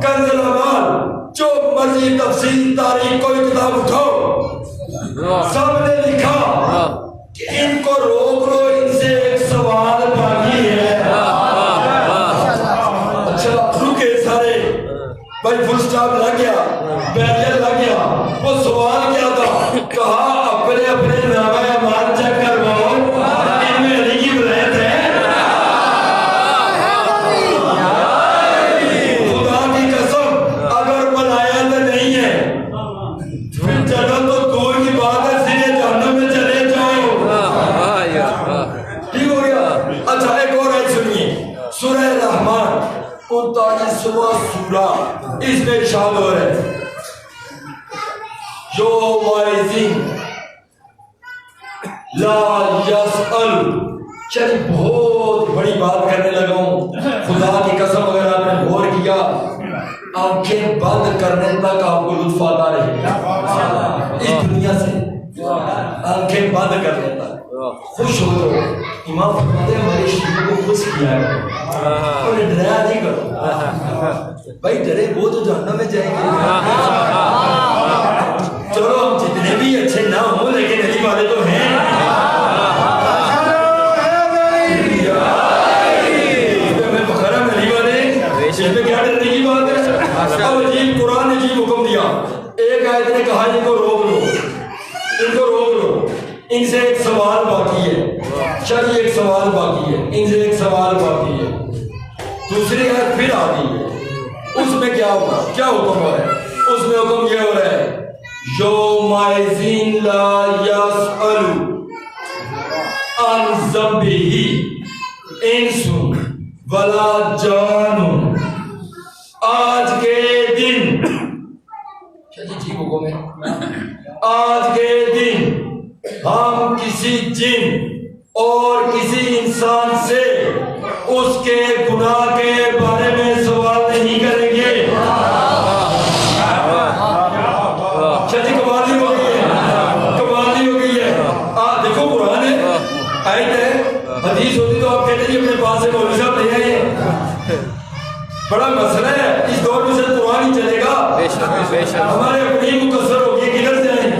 کنز الامال, جو مرضی تفسیر تاریخ کوئی کتاب اٹھاؤ, سب نے لکھا کہ ان کو روک لو, ان سے ایک سوال باقی ہے. اچھا رکے سارے بھائی, فل سٹاپ لگ گیا, بیریئر لگ گیا. وہ سوال کیا تھا؟ کہا اپنے اپنے نامہ اعمال چیک کرواؤ, ان میں علی کی ولایت ہے. خدا کی قسم اگر ولایت نہیں ہے پھر جنت تو دور کی بات ہے, سیدھے جہنم میں چلے جاؤ. ٹھیک ہو گیا. اچھا ایک اور آیت سنیے, سورہ رحمان 39واں سورہ, اس میں ارشاد ہو رہا ہے یومئذ لا یسأل. چلیے بہت بڑی بات کرنے لگا ہوں, خدا کی قسم اگر آپ نے غور کیا آنکھیں بند کرنے تک آپ کو لطف آتا رہے گا اس دنیا سے. آنکھیں بند کرنے تک خوش ہو جاؤ. امام فرماتے ہیں ہمارے شیعوں کو خوش کیا ہے, انہیں ڈرایا نہیں کرو. بھائی ڈرے وہ تو جہنم میں جائیں گے. چلو ہم جتنے بھی اچھے نہ ہوں لیکن علی والے تو ہیں. میں بخارا میں علی والے, اس میں کیا ڈرنے کی بات ہے. اب عجیب قرآن نے عجیب حکم دیا. ایک آیت نے کہا ان کو روک لو, ان کو روک لو, ان سے ایک سوال باقی ہے. چلیے ایک سوال باقی ہے, ان سے ایک سوال باقی ہے. دوسری آیت پھر آ گئی ہے, اس میں کیا ہوگا, کیا حکم ہو رہا ہے؟ اس میں حکم یہ ہو رہا ہے یومئذ لا یسأل عن ذنبہ انس ولا جان. آج کے دن, جی حکم ہے, آج کے دن ہم کسی جن اور کسی انسان سے اس کے گناہ کے بارے میں سوال نہیں کریں گے. چلی کمالی ہو گئی ہے, کمالی ہو گئی ہے. دیکھو قرآن ہے, آیت ہے, حدیث ہوتی تو آپ کہتے ہیں اپنے پاس سے مولوی صاحب لے آئے. بڑا مسئلہ ہے, اس دور میں سے قرآن ہی چلے گا. ہمارے اپنی مقصر ہو گئی, کدھر سے آئیں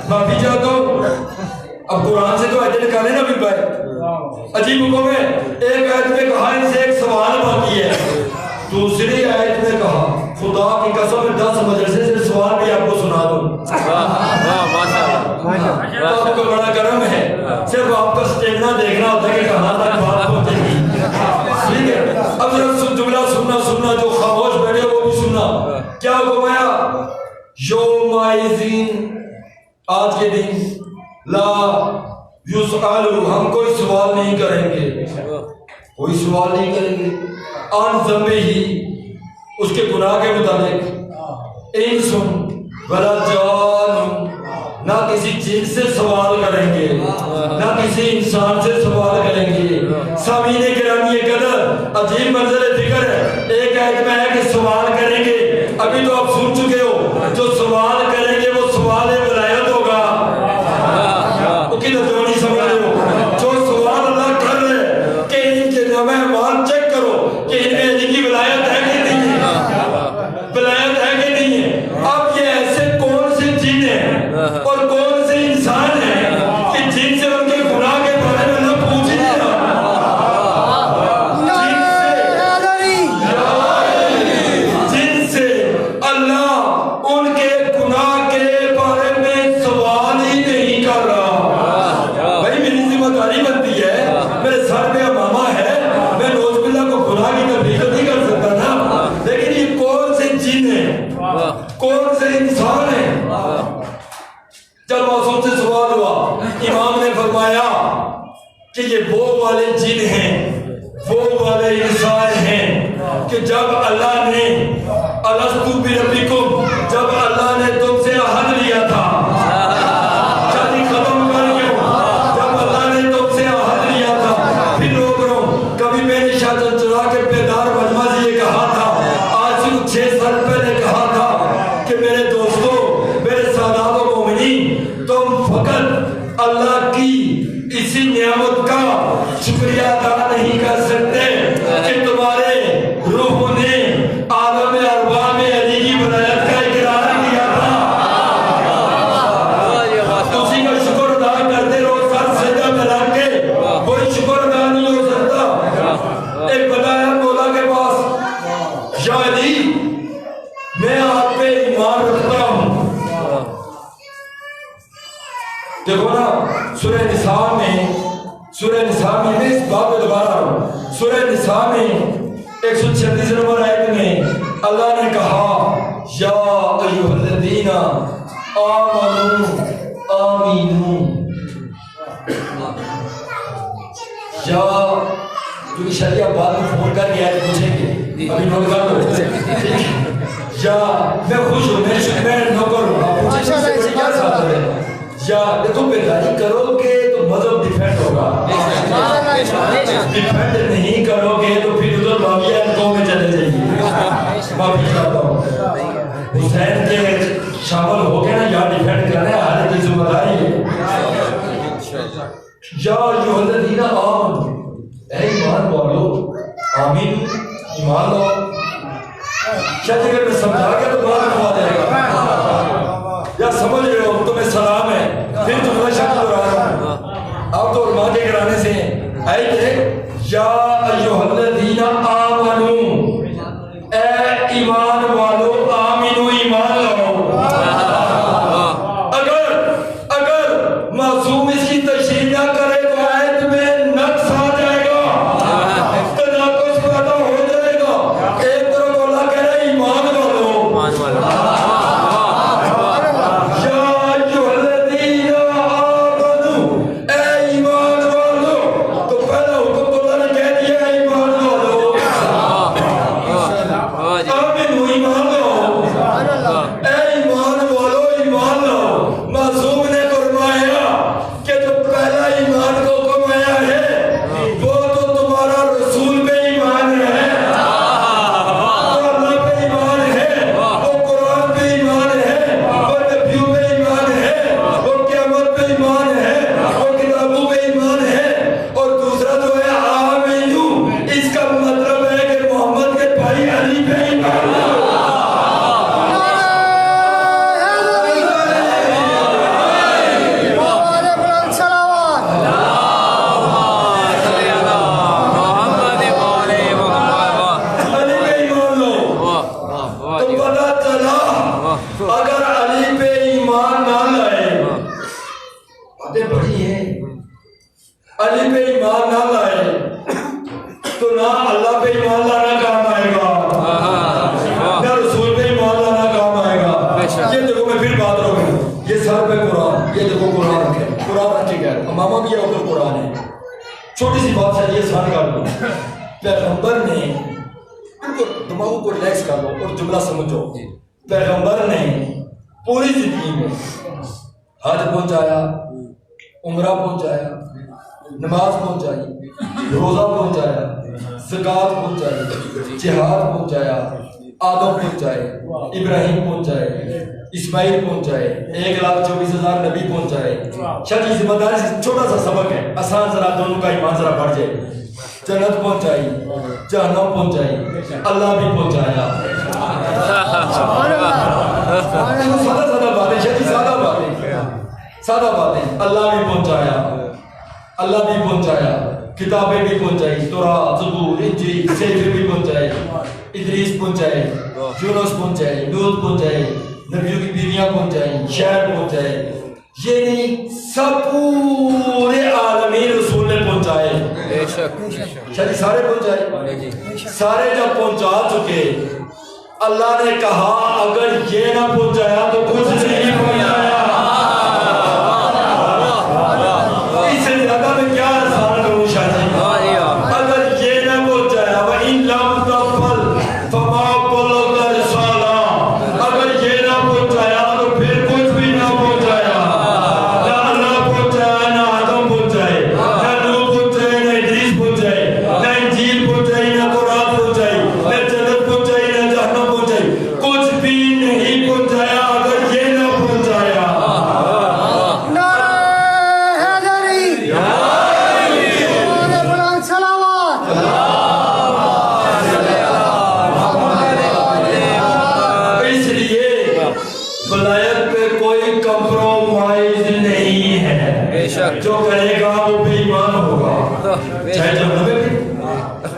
معافی چاہتا ہوں. اب قرآن سے تو آیتیں نکالے نا بھی پائے. عجیب حکم ہے. ایک آیت میں کہا ان سے ایک سوال باقی ہے, دوسری آیت میں کہا خدا کی قسم 10 مدرسے سے سوال بھی آپ کو سنا دوں. آپ کو بڑا کرم ہے, صرف آپ کا سٹیمنا دیکھنا ہوتا ہے کہ کہاں تک بات پہنچے گی. ٹھیک ہے, اب ذرا جملہ سننا جو خاموش بیٹھے وہ بھی سننا. کیا حکم آیا؟ یومئذ, آج کے دن, لا یسأل, ہم کوئی سوال نہیں کریں گے, کوئی سوال نہیں کریں گے. عن ذنبہ, اس کے گناہ کے مطابق. انس ولا جان, نہ کسی جن سے سوال کریں گے, نہ کسی انسان سے سوال کریں گے. سامعین گرامی قدر عجیب منظر فکر ہے. ایک آیت میں ہے کہ سوال کریں گے, ابھی تو آپ سن چکے ہو, جو سوال کریں گے وہ سوال ولایت ہوگا. وہ کدھر جو نہیں سمجھ رہے ہو, جو سوال اللہ کر رہے کہ ان کے نامہ اعمال چیک کرو کہ ان میں علی کی ولایت ہے کہ نہیں ہے, ولایت ہے کہ نہیں ہے. اب یہ ایسے کون سے جن ہیں اور کون سے انسان ہیں کہ جن سے ان کے گناہ کے بارے میں نہ پوچھ لیا. جن سے اللہ والے جن ہیں وہ والے انسان ہیں کہ جب اللہ نے الستو بربکم جب اللہ نے تم سے عہد لیا تھا شادی ختم کر کے جب اللہ نے تم سے عہد لیا تھا پھر روک رہا ہوں کبھی میں نے شاہجہاں چرا کے بیدار مجمع سے یہ کہا تھا آج سے 6 سال پہلے کہا تھا کہ میرے دوستو میرے سادات و مومنین تم فقط اللہ کی اسی نعمت کا شکریہ ادا نہیں کر سکتے کہ تمہارے روح نے عالم ارواح میں علی کی ولایت کا اقرار کیا تھا اسی کا شکر ادا کرتے رہو سر سجدہ میں رکھ کے کوئی شکر ادا نہیں ہو سکتا ایک بتایا مولا کے پاس یا علی میں آپ پہ ایمان رکھتا ہوں دیکھو نا سورہ نساء میں میں اس بات پہ دوبارہ رہا ہوں سورہ نساء میں 136 نمبر آیت میں اللہ نے کہا یا ایھا الذین آمنوا آمینو یا کیونکہ شریعہ بعد میں فون کر کے آئے پوچھیں گے ابھی نوٹ کر لو یا میں خوش ہوں میں نوکر ہوں آپ پوچھیں سے بڑی کیا ساتھ ہے یا تم بیداری کرو گے تو مذہب ڈیفینڈ ہوگا ڈیفینڈ نہیں کرو گے تو پھر ادھر معاویہ قوم میں چلے جائیے معافی چاہتا ہوں حسین کے شامل ہو کے نا یا ڈیفینڈ کرنے ہر کی ذمہ داری ہے یا ایھا الذین آمنوا اے ایمان والو آمین ایمان لو شاید اگر میں سمجھا گیا تو بات ہوا جائے گا یا سمجھ رہے ہو تمہیں سلام ہے پھر تمہیں شکل ہو رہا ہے آپ تو علماء کے گرانے سے آئے تھے یا ایھا الذین آمنوا اے ایمان والو آمینو ایمان لاؤ اگر معصوم اس کی تشریح نہ کرے تو آیت میں نقص آ جائے گا تناقض پیدا ہو جائے گا ایک طرف اللہ کہہ رہا ہے ایمان والو چھوٹی سی بات ہے یہ سان کر لو پیغمبر نے دماغوں کو ریلیکس کر لو اور جملہ سمجھو پیغمبر نے پوری زندگی میں حج پہنچایا عمرہ پہنچایا نماز پہنچائی روزہ پہنچایا زکوٰۃ پہنچائی جہاد پہنچایا آدم پہنچائے ابراہیم پہنچائے اسماعیل پہنچائے 1,24,000 نبی پہنچائے شاید ذمہ داری سے چھوٹا سا سبق ہے آسان ذرا دونوں کا ایمان ذرا بڑھ جائے جنت پہنچائی جہنم پہنچائی اللہ بھی پہنچایا سادہ باتیں شاید سادہ باتیں اللہ بھی پہنچایا کتابیں بھی پہنچائی تورات زبور انجیل سفر بھی پہنچائے ادریس پہنچائے یونس پہنچائے لوط پہنچائے نبیوں کی بیویاں پہنچائیں شہر پہنچائے یہ نہیں سب پورے عالمین رسول نے پہنچائے شاید سارے پہنچائے سارے جب پہنچا چکے اللہ نے کہا اگر یہ نہ پہنچایا تو کچھ نہیں پہنچایا اس سے زیادہ میں کیا آسان کروں شاید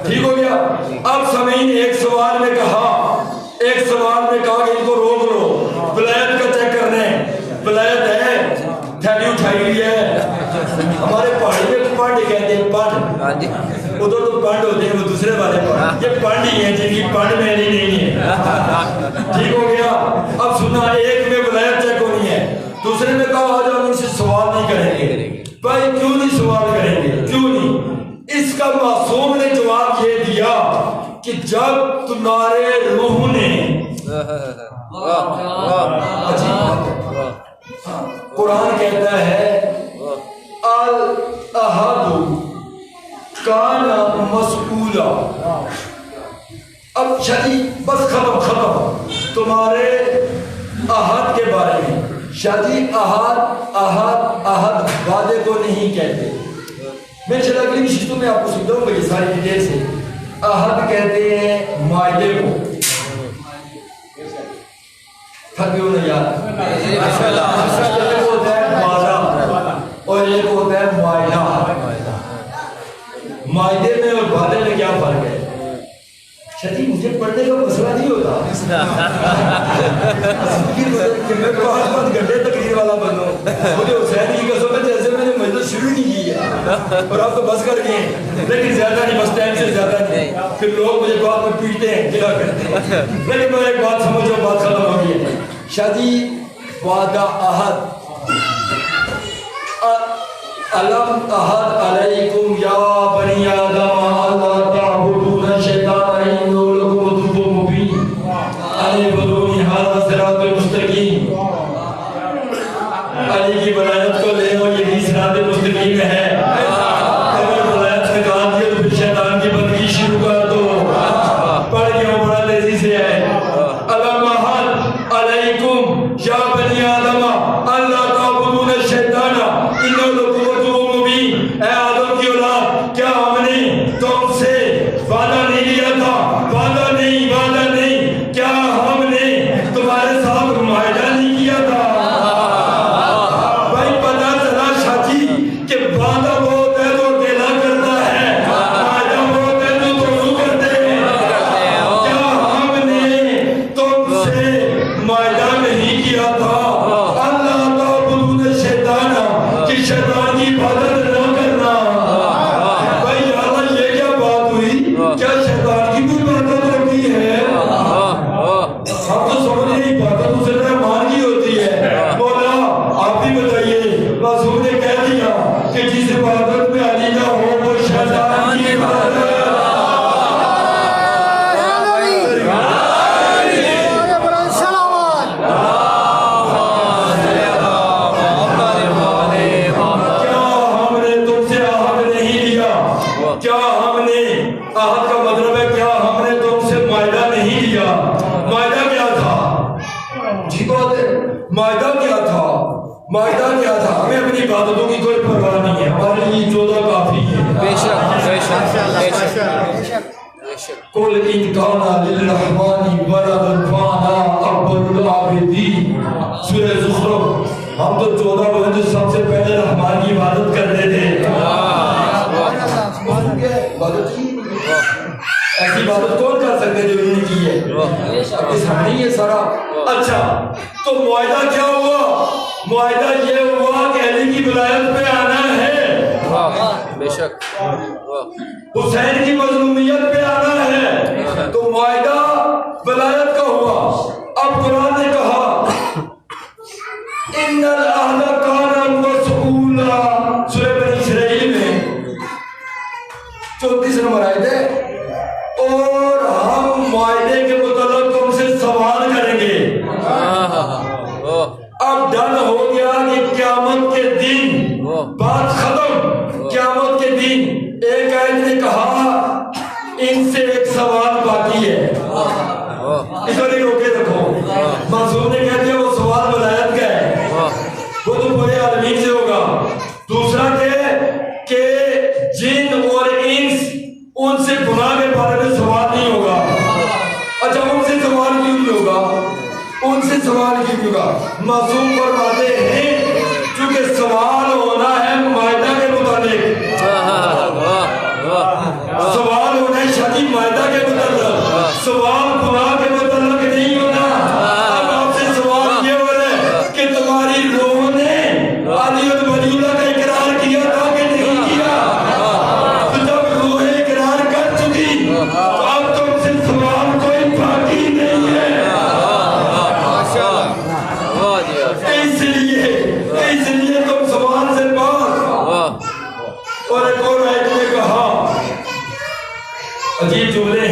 ٹھیک ہو گیا. اب سامعین ایک سوال میں کہا کہ ان کو روک لو, ولایت کا چیک کرنا ہے. ولایت ہے, تھیلی اٹھائی ہوئی ہے. ہمارے پہاڑی میں پانڈ کہتے ہیں, پانڈ. ادھر تو پانڈ ہوتے ہیں, وہ دوسرے والے پانڈ. یہ پانڈ ہی ہیں جن کی پانڈ میں نہیں ہے. ٹھیک ہو گیا. اب سنا, ایک میں ولایت چیک ہونی ہے, دوسرے میں کہا آج ہم ان سے سوال نہیں کریں گے. بھائی کیوں نہیں سوال کریں گے, کیوں نہیں؟ اس کا معصوم نے جواب یہ دیا کہ جب تمہارے روح نے, قرآن کہتا ہے الاحد کان مسئولا. اب شادی بس ختم تمہارے احد کے بارے میں. شادی احد وعدے کو نہیں کہتے. میں چلا اگلی نشستوں میں آپ کو سمجھاؤں گا یہ ساری ڈیٹیل سے. احد کہتے ہیں معاہدے کو. تھک گئے نا یار, ایک ہوتا ہے وعدہ اور ایک ہوتا ہے معاہدہ. معاہدے میں اور وعدے میں کیا فرق ہے؟ شادی مجھے پڑھنے کا مسئلہ نہیں ہوتا کہ میں 5 گھنٹے تقریر والا بنوں. مجھے حسین کی قسم ہے جیسے میں نے مجلس شروع نہیں کی ہے اور آپ تو بس کر گئے ہیں, لیکن زیادہ نہیں, بس ٹائم سے زیادہ نہیں. پھر لوگ مجھے بات میں پیٹتے ہیں, گلا کرتے ہیں. لیکن میں ایک بات سمجھو, بات ختم ہو گئی ہے. شادی وعدہ احد. الم احد علیکم یا بنی آدم اللہ تعبدون الشیطان انہ لکم عدو مبین ان اعبدونی ھذا صراط مستقیم. علی کی ولایت کو لے اور یہی صراط مستقیم ہے. اگر ولایت نکال دیا تو پھر شیطان کی بندگی شروع کر دو. پڑھ گیا ہوں, بڑا تیزی سے ہے. الم احد علیکم یا بنی آدم اللہ تعبدون الشیطان انہ لکم عدو مبین. اے آدم کی اولاد, کیا ہم نے تم سے وعدہ نہیں لیا تھا؟ وعدہ نہیں, کیا ہم نے تمہارے ساتھ معاہدہ نہیں کیا تھا؟ بھائی پتہ چلا شاچی کہ وعدہ بہت ہے تو اکیلا کرتا ہے, معاہدہ بہت ہے تو دونوں کرتے ہیں. کیا ہم نے تم سے معاہدہ نہیں کیا تھا اللہ تعبدون الشیطان کہ شیطان کی عبادت نہ کرنا؟ بھائی یار یہ کیا بات ہوئی, کیا شیطان کی کوئی عبادت ہوتی ہے؟ ہم تو سمجھ نہیں, عبادت اسے رحمان کی ہوتی ہے. مولا آپ بھی بتائیے. معصوم نے کہہ دیا کہ جس عبادت میں علی نہ ہو وہ شیطان کی عبادت. کیا ہم نے عہد کا مطلب ہے کیا ہم نے تم سے معاہدہ نہیں لیا؟ معاہدہ کیا تھا؟ جی بات ہے, معاہدہ کیا تھا؟ معاہدہ کیا تھا؟ ہمیں اپنی عبادتوں کی کوئی پرواہ نہیں ہے, ہمارے لیے 14 کافی ہے. بے شک قل ان کان للرحمن ولد فانا اول العابدین. سورہ زخرف. ہم تو 14 لوگ جو سب سے پہلے رحمان کی عبادت کرتے تھے. ایسی عبادت کون کر سکتے جو انہوں نے کی ہے؟ کسانی ہے سارا. اچھا تو معاہدہ کیا ہوا؟ معاہدہ یہ ہوا کہ علی کی ولایت پہ آنا ہے, بے شک حسین کی مظلومیت پہ آنا ہے, تو معاہدہ ولایت کا ہوا. اب قرآن نے کہا ان العہد کان مسئولا. سورہ بنی اسرائیل میں 34 نمبر آیت ہے, اور ہم معاہدے کے متعلق تم سے سوال کریں گے. اب ڈن ہو گیا کہ قیامت کے دن بات ختم. قیامت کے دن ایک آیت نے کہا ان سے ایک سوال باقی ہے, اس کو نہیں روکے رکھو. منصور نے کہہ دیا وہ سوال ولایت کا ہے, وہ تو پورے عالمین سے ہوگا. دوسرا کہ جن اور انس ان سے گناہ کے بارے میں سوال نہیں ہوگا. اچھا ان سے سوال کیوں نہیں ہوگا؟ ان سے سوال کیوں نہیں ہوگا؟ معصوم فرماتے ہیں چونکہ سوال ہونا ہے معاہدہ کے مطابق, سوال ہونا ہے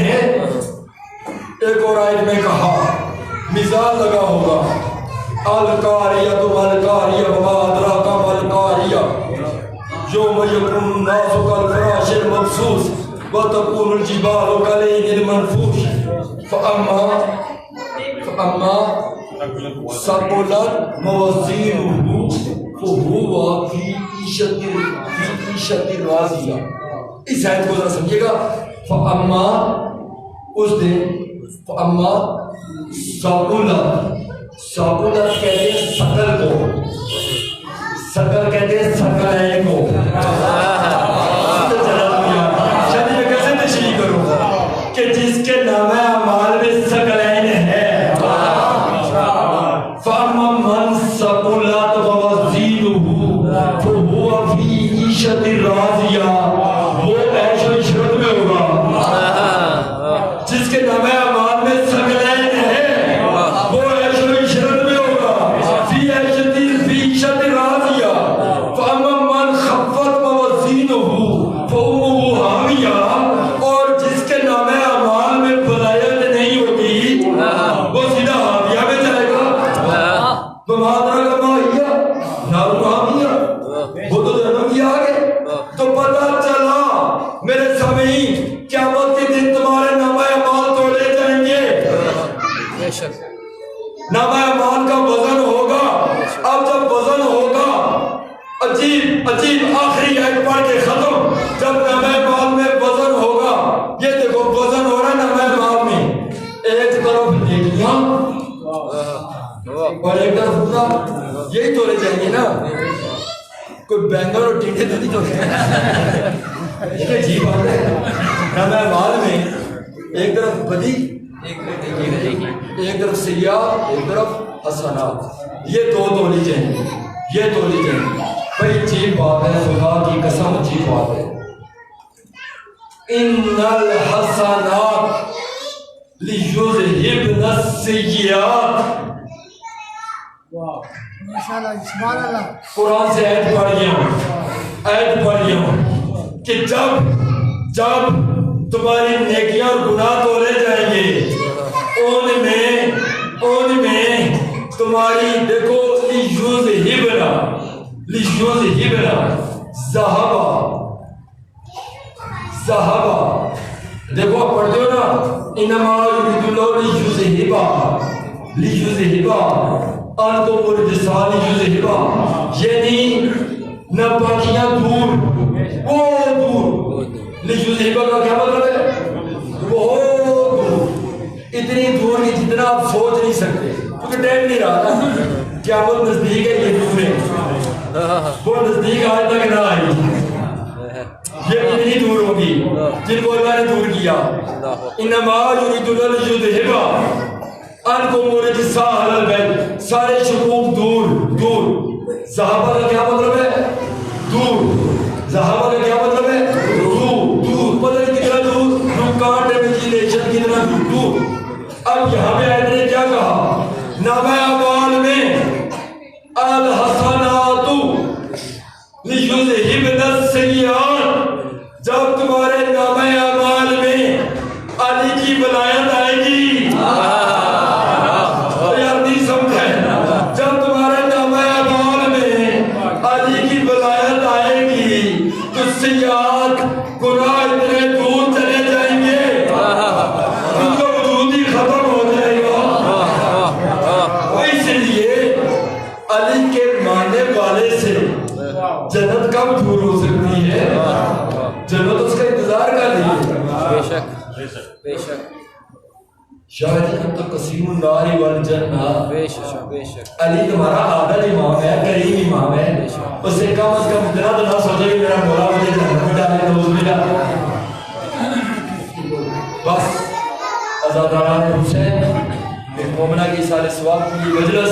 ہیں ایک اور آیت میں کہا مثال لگا ہوگا القاریہ تو القاریہ وما ادراک ما القاریہ یوم یکون الناس کالفراش المبثوث وتکون الجبال کالعہن المنفوش فاما ثقلت موازینہ فہو فی عیشۃ راضیہ. اس آیت کو ذرا سمجھیے گا. فاما اس دن فاما ثقلت کہتے ہیں ثقل کو, ثقل کہتے ہیں ثقلین کو. شادی میں کیسے تشریح کروں کہ جس کے نامہ اعمال میں ثقلین ہے. فاما من ثقلت موازینہ فہو فی عیشۃ راضیہ, وہ عیش و عشرت میں ہوگا. جس کے نامہ اعمال میں ثقلین ہے وہ عیش و عشرت میں ہوگا. فی عیشۃ راضیہ. فاما من خفت موازینہ فامہ حاویہ, اور جس کے نامہ اعمال میں فضائل نہیں ہوگی وہ سیدھا حاویہ میں جائے گا. بمادرہ کا ماہیہ نار حاویہ, وہ تو جنم کیا آگے. تو پتہ چلا میرے سامعین قیامت کے دن تمہارے نامہ اعمال تولے جائیں گے. بے شک نامہ اعمال کا وزن ہوگا. اب جب وزن ہوگا عجیب آخری آیت پڑھ کے ختم. جب نامہ اعمال میں وزن ہوگا, یہ دیکھو وزن ہو رہا ہے نامہ اعمال میں. ایک طرف نیکیاں اور ایک طرف گناہ, یہی تولے جائیں گے نا. کوئی بینگن اور ٹنڈے تو نہیں تولے. یہ عجیب بات ہے. نامہ اعمال میں ایک طرف بدی, ایک طرف سیاح, ایک طرف حسنات. یہ دو تولی جائیں گے, یہ تولی جائیں گے. بڑی عجیب بات ہے, خدا کی قسم عجیب بات ہے. ان الحسنات لیذہبن السیئات. ماشاءاللہ سبحان اللہ. قرآن سے آیت پڑھ رہی ہوں کہ جب تمہاری نیکیاں اور گناہ تولے جائیں گے, ان میں تمہاری دیکھو لیذہبن ذہبا, دیکھو آپ پڑھتے ہو نا, انما یرید اللہ لیذہبا انتم الرجس لیذہبا, یعنی ناپاکیاں دور, بہت دور. لیذہبا کا کیا مطلب ہے؟ بہت دور, اتنی دور کی جتنا آپ سوچ نہیں سکتے, کیونکہ ٹائم نہیں رہا نا. قیامت نزدیک ہے, یہ دور ہے, وہ نزدیک آج تک نہ آئی. یہ اتنی دور ہوگی جن کو اللہ نے دور کیا. انما یرید اللہ لیذہبا انکم الرجس اہل البیت, سارے شکوک دور. ذہبا کا کیا مطلب ہے؟ دور. ذہبا کا کیا مطلب ہے؟ دور. پتہ نہیں کتنا دور, کانٹ امیجینیشن کتنا دور. اب یہاں پہ آیت نے کیا کہا؟ نامہ اعمال میں الحسنات لیذہبن السیئات, جب تمہارے نامہ اعمال میں علی کی ولایت آئے گی. یار نہیں سمجھے, جب تمہارے نامہ اعمال میں علی کی ولایت آئے گی تو سیئات گناہ اتنے دور چلے جائیں گے, ان کا وجود ہی ختم ہو جائے گا. اس لیے علی کے ماننے والے سے جنت کب دور ہو سکتی ہے؟ جنت اس کا انتظار کر رہی ہے. بے شک بے شک شاید ہم تو قسیم النار والجنہ. بے شک علی تمہارا عادل امام ہے, کریم امام ہے, اسے کم از کم اتنا تو نہ سوچے کہ میرا مولا مجھے جنت میں ڈالے تو اس میں ڈالے. بس اللہ تعالیٰ نے حسین مومنہ کی سال ثواب کی مجلس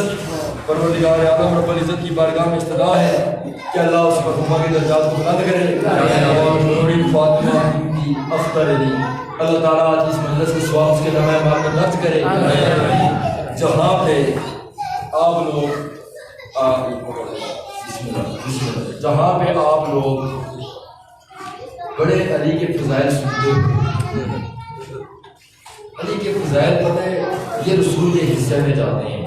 پروردگار اعظم رب العزت کی بارگاہ میں استدعا ہے کہ اللہ اس مرحومہ کے درجات کو بلند کرے اور نوری فاطمہ کی افطر علی اللہ تعالیٰ آج اس مجلس کے ثواب اس کے نامہ اعمال میں درج کرے. جہاں پہ آپ لوگ جہاں پہ آپ لوگ بڑے علی کے فضائل سنتے ہو, علی کے فضائل پتہ ہے یہ رسول کے حصے میں جاتے ہیں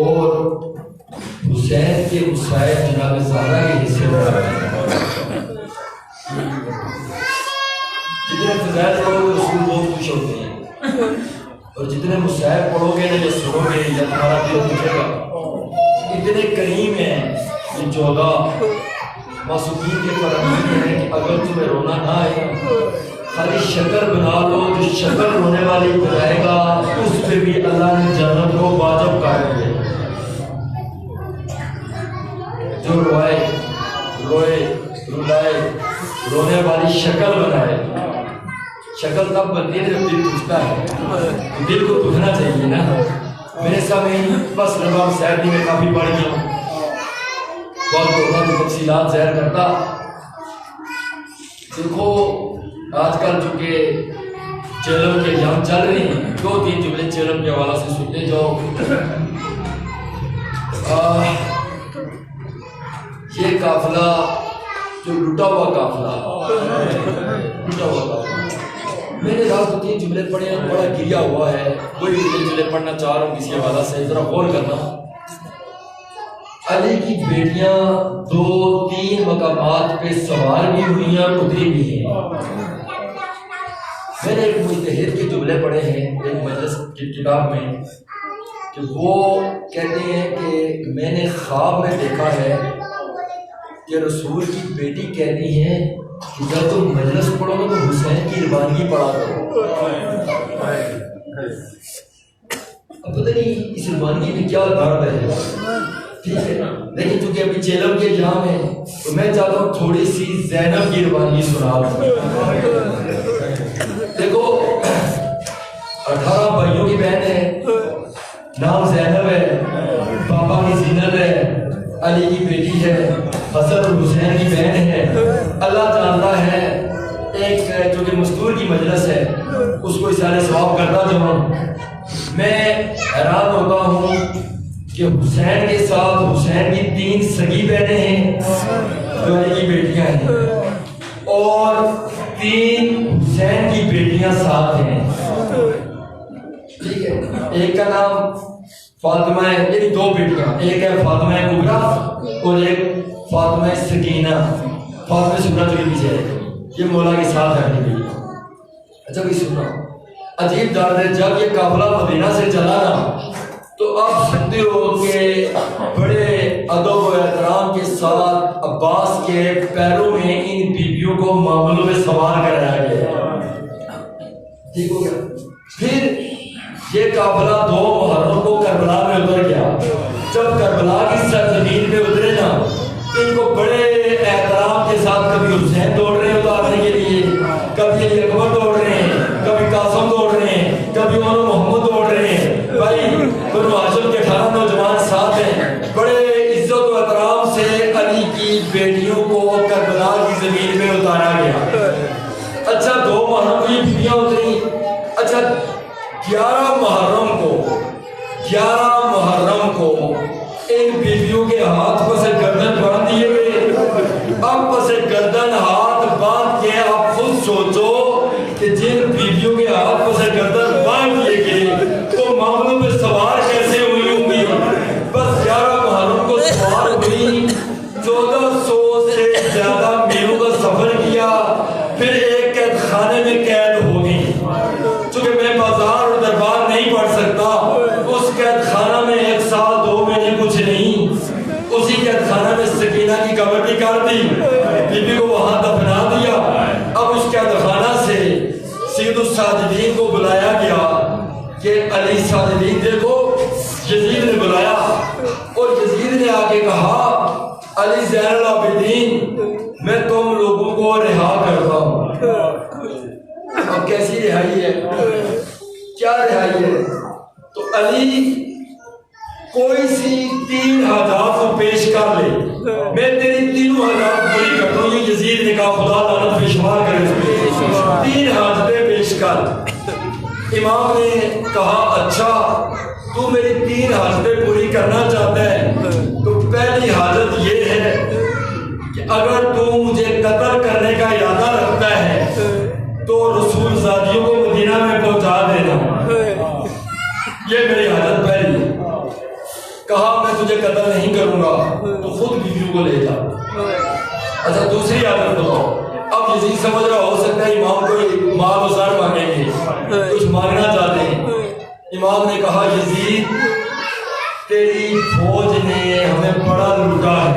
اور حسین کے مسائل جناب زہرا کے حصے میں جاتے ہیں. جتنے فضائل پڑھو گے رسول بہت خوش ہوتے ہیں اور جتنے مسائل پڑھو گے نا یا سنو گے یا تمہارا دل پوچھے گا اتنے کریم ہیں یہ 14 معصومین کے فرامین ہیں کہ اگر تمہیں رونا نہ آئے خالی شکل بنا لو جو شکل رونے والی بنائے گا اس پہ بھی اللہ نے جنت کو واجب قائم کیا. جو روائے روئے رلائے رونے والی شکل بنائے. شکل تب بنتی ہے جب دل پوچھتا ہے دل کو پوچھنا چاہیے نا. میرے سامنے بس نظام صاحب میں کافی پڑھ گیا ہوں بہت تفصیلات ظاہر کرتا. دیکھو آج کل چونکہ چیلم کے جام چل رہی ہیں 2-3 جملے چیلم کے حوالہ سے سنتے جاؤ. یہ قافلہ جو لٹا ہوا قافلہ میں نے رات 2-3 جملے پڑھے ہیں بڑا گریا ہوا ہے. وہی جملے پڑھنا چاہ رہا ہوں کسی حوالہ سے ذرا غور کرنا. علی کی بیٹیاں 2-3 مقامات پہ سوار بھی ہوئی ہیں اور اتری بھی ہیں. میں نے ایک مجتہد کے جملے پڑھے ہیں ایک مجلس کی کتاب میں کہ وہ کہتے ہیں کہ میں نے خواب میں دیکھا ہے کہ رسول کی بیٹی کہتی ہیں کہ جب تم مجلس پڑھو گے تو حسین کی روانگی پڑھا کرو. اب پتہ نہیں اس روانگی میں کیا درد ہے ٹھیک ہے لیکن چونکہ ابھی چیلم کے جام ہے تو میں چاہتا ہوں تھوڑی سی زینب کی روانگی سنا دوں. دیکھو 18 بھائیوں کی بہن ہے نام زینب ہے پاپا کی زینب ہے علی کی بیٹی ہے حسن اور حسین کی بہن ہے. اللہ جانتا ہے ایک جو کہ مستور کی مجلس ہے اس کو اشارے ثواب کرتا جاؤں. میں حیران ہوتا ہوں کہ حسین کے ساتھ حسین کی 3 سگی بہنیں ہیں جو علی کی بیٹیاں ہیں اور 3 حسین کی بیٹیاں ساتھ ہیں ٹھیک ہے. ایک کا نام فاطمہ ہے یعنی 2 بیٹیاں ایک ہے فاطمہ کبریٰ اور ایک فاطمہ سکینہ. فاطمہ سکینہ جو پیچھے ہے یہ مولا کے ساتھ ہے. اچھا بھی سننا عجیب درد ہے جب یہ قافلہ مدینہ سے چلا نا تو آپ سنتے ہو کہ بڑے ادب و احترام کے ساتھ عباس کے پیروں میں ان بیبیوں کو معاملوں میں سوار کرایا گیا. ٹھیک ہو گیا. پھر یہ قافلہ 2 محرم کو کربلا میں اتر گیا. جب کربلا کی سرزمین پہ اترے نا ان کو بڑے احترام کے ساتھ کبھی حسین دوڑ رہے ہیں اتارنے کے لیے کبھی علی اکبر دوڑ رہے ہیں کبھی قاسم دوڑ رہے ہیں کبھی انہوں محمد دوڑ رہے ہیں. بھائی بنو ہاشم کے 18 نوجوان ساتھ ہیں. بڑے عزت و احترام سے علی کی بیٹیوں کو کربلا کی زمین میں اتارا گیا. اچھا 2 محرم کو یہ بیویاں اتری. اچھا 11 محرم کو ان بیویوں کے ہاتھ پس گردن باندھ دیے گئے. اب پس گردن ہاتھ باندھ کے آپ خود سوچو کہ جن بیویوں کے ہاتھ پس گردن باندھ دیے گئے تو معاملوں میں سوار کیسے ہوئی ہوں گی. بس 11 محرم کو سوار ہوئی 1400 سے زیادہ میلوں کا سفر کیا. پھر ایک قید خانے میں قید ہو گئی. چونکہ میں بازار اور دربار نہیں پڑھ سکتا اس قید خانہ میں 1 سال 2 مہینے کچھ نہیں. اسی قید خانہ میں سکینہ کی قبر بھی کر دی بی بی کو وہاں دفنا دیا. اب اس قید خانہ سے سید الساجدین کو بلایا گیا کہ علی ساجدین دیکھو یزید نے بلایا اور یزید نے آ کے کہا علی زین العابدین میں تم لوگوں کو رہا کرتا ہوں. اب کیسی رہائی ہے کیا رہائی ہے. تو علی کوئی سی 3 حاجات کو پیش کر لے میں تیری 3 حاجات پوری کر دوں. یہ یزید نے کہا خدا لعنت پہ شمار کرے 3 حاجتیں پیش کر. امام نے کہا اچھا تو میری 3 حاجتیں پوری کرنا چاہتا ہے تو پہلی حاجت یہ ہے کہ اگر تو مجھے قتل کرنے کا ارادہ رکھتا ہے تو رسول زادیوں کو مدینہ میں پہنچا دینا، یہ میری حالت پہلی ہے۔ کہا میں تجھے قتل نہیں کروں گا، تو خود بیویوں کو لے جا۔ اچھا دوسری عادت بتاؤ، اب یزید سمجھ رہا ہو سکتا ہے امام کو مال و زر مانگیں گے، کچھ مانگنا چاہتے ہیں۔ امام نے کہا یزید تیری فوج نے ہمیں بڑا لوٹا ہے۔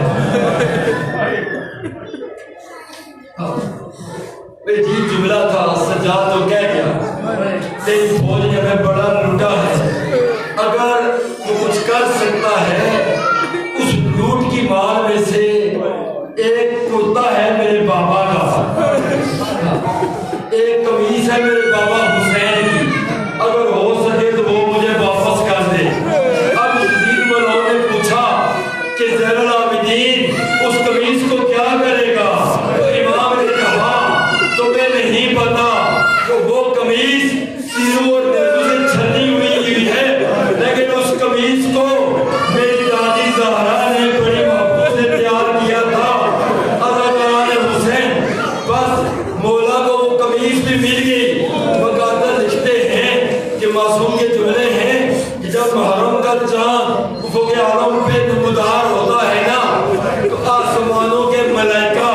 عجیب جملہ تھا، سجاد تو کہہ گیا تیری فوج نے ہمیں بڑا لوٹا ہے۔ اگر وہ کچھ کر سکتا ہے، اس لوٹ کی مال میں سے ایک کرتا ہے میرے بابا کا، ایک قمیص ہے میرے بابا حسین کی، اگر ہو سکے تو وہ مجھے واپس کر دے۔ اب یزید ملعون نے پوچھا کہ زین العابدین اس قمیص کو کیا کرے گا؟ تو امام نے کہا تمہیں نہیں پتا کہ وہ قمیص سیروں اور نیزوں سے چھلی ہوئی ہے، لیکن اس قمیص کو میری دادی زہرا نے بڑی محبت سے تیار کیا تھا۔ عزیزان حسین، بس مولا کو وہ قمیص بھی مل گئی۔ مقادر لکھتے ہیں کہ معصوم کے جملے ہیں کہ جب محرم کا چاند افق عالم پہ نمودار ہوتا ہے نا، تو آسمانوں کے ملائکہ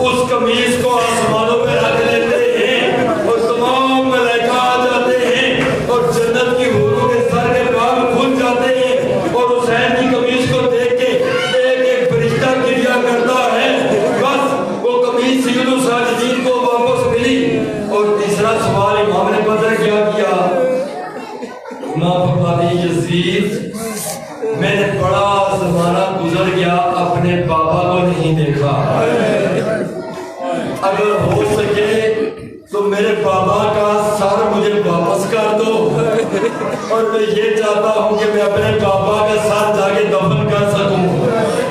اس قمیص کو آسمانوں پہ رکھ لیتے ہیں اور تمام ملائکہ آ جاتے ہیں اور جنت کی حوروں کے سر کے بال کھل جاتے ہیں اور حسین کی قمیص کو دیکھ کے ایک ایک فرشتہ گریا کرتا ہے۔ بس وہ قمیص سید الساجدین کو واپس ملی۔ اور تیسرا سوال امام نے پتہ کیا امام فرماتے یزید میں نے بڑا زمانہ گزر گیا اپنے بابا کو نہیں دیکھا، اگر ہو سکے تو میرے بابا کا سر مجھے واپس کر دو، اور میں یہ چاہتا ہوں کہ میں اپنے بابا کا سر جا کے دفن کر سکوں۔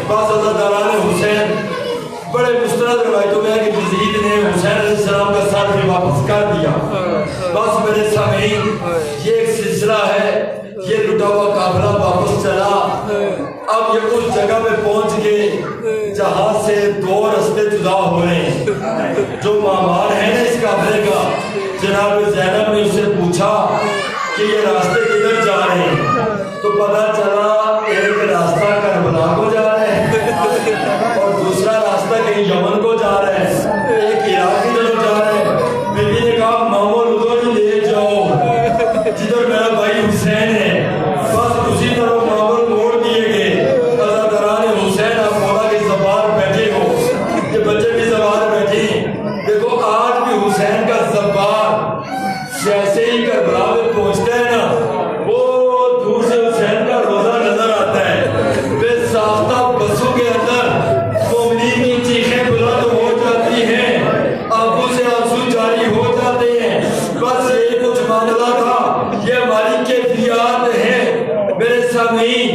بعض عزاداران حسین بڑے مستند روایتوں میں ہے کہ یزید نے حسین علیہ السلام کا سر بھی واپس کر دیا۔ بس میرے سامعین یہ ایک سلسلہ ہے، یہ لٹا ہوا قافلہ واپس چلا۔ اب یہ اس جگہ پہ پہنچ گئے جہاں سے دو رستے جدا ہو رہے ہیں۔ جو معمار ہے نا اس قافلے کا، جناب زینب نے اسے پوچھا کہ یہ راستے کدھر جا رہے ہیں، تو پتہ چلا ایک راستہ کربلا کو جا رہا ہے اور دوسرا راستہ کہیں یمن کو جا رہا ہے، ایک عراق کی طرف جا رہا ہے۔ بیوی نے کہا مامو ادھر لے جاؤ جدھر میرا بھائی حسین ہے، بس اسی طرح مامو موڑ دیے گئے۔ عزاداران حسین آپ مولا کی زبان بیٹھے ہو، یہ بچے بھی زبان بیٹھے ہیں۔ دیکھو آج بھی حسین کا زبان جیسے ہی کربلا میں پہنچتا ہے نا، وہ دور سے حسین کا روزہ نظر آتا ہے۔ بے ساختہ بسوں کے اندر مومنین کی چیخیں بلند ہو جاتی ہیں، آنکھوں سے آنسو جاری ہو جاتے ہیں۔ بس یہی کچھ معاملہ تھا، یہ ہماری کیفیات ہیں میرے سامعین۔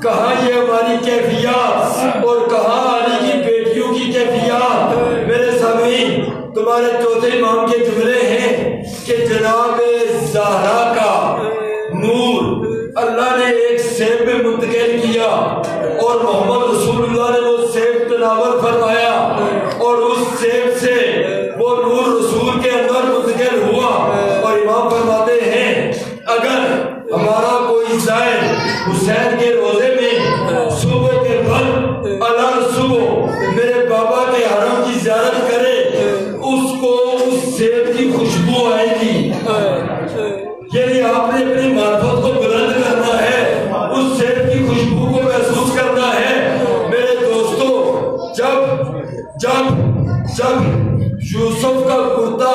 کہاں یہ ہماری کیفیات اور کہاں علی کی بیٹیوں کی کیفیات میرے سامعین۔ تمہارے چوتھے امام کے جملے ہیں کہ جناب زہرا کا نور اللہ نے ایک سیب میں منتقل کیا اور محمد رسول اللہ نے وہ سیب تناول فرمایا اور اس سیب سے وہ نور رسول کے اندر منتقل ہوا۔ اور امام فرماتے ہیں اگر ہمارا کوئی زائر حسین کے روزے میں صبح کے وقت الر صبح میرے بابا کے حرم کی زیارت کرے، اس کو اس سیب کی خوشبو آئے گی۔ یعنی آپ نے اپنی معرفت کو بلند کرنا ہے، اس سیب کی خوشبو کو محسوس کرنا ہے۔ میرے دوستو، جب یوسف کا کرتا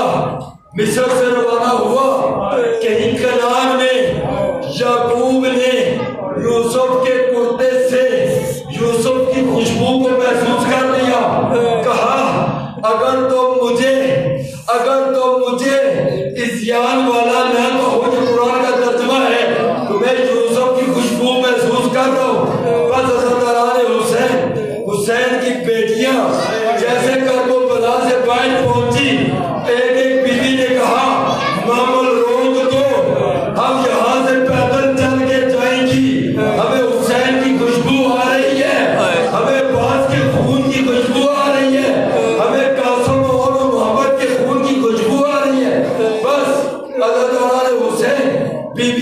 مصر سے روانہ ہوا، کہیں کنعان میں یعقوب نے یوسف کے کرتے سے یوسف کی خوشبو کو محسوس کر لیا۔ کہا اگر تو مجھے عصیان والا نہ کہو، جو قرآن کا ترجمہ ہے، تو میں یوسف کی خوشبو محسوس کر رہا ہوں۔ بس حسین کی بیٹیاں جیسے کربلا سے باہر پہنچی، ایک ایک بیوی نے کہا مامل روک دو، ہم یہاں سے پیدل چل کے جائیں گی، ہمیں حسین کی خوشبو آ رہی ہے، ہمیں باز کے خون کی خوشبو آ رہی ہے، ہمیں قاسم اور محمد کے خون کی خوشبو آ رہی ہے۔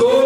2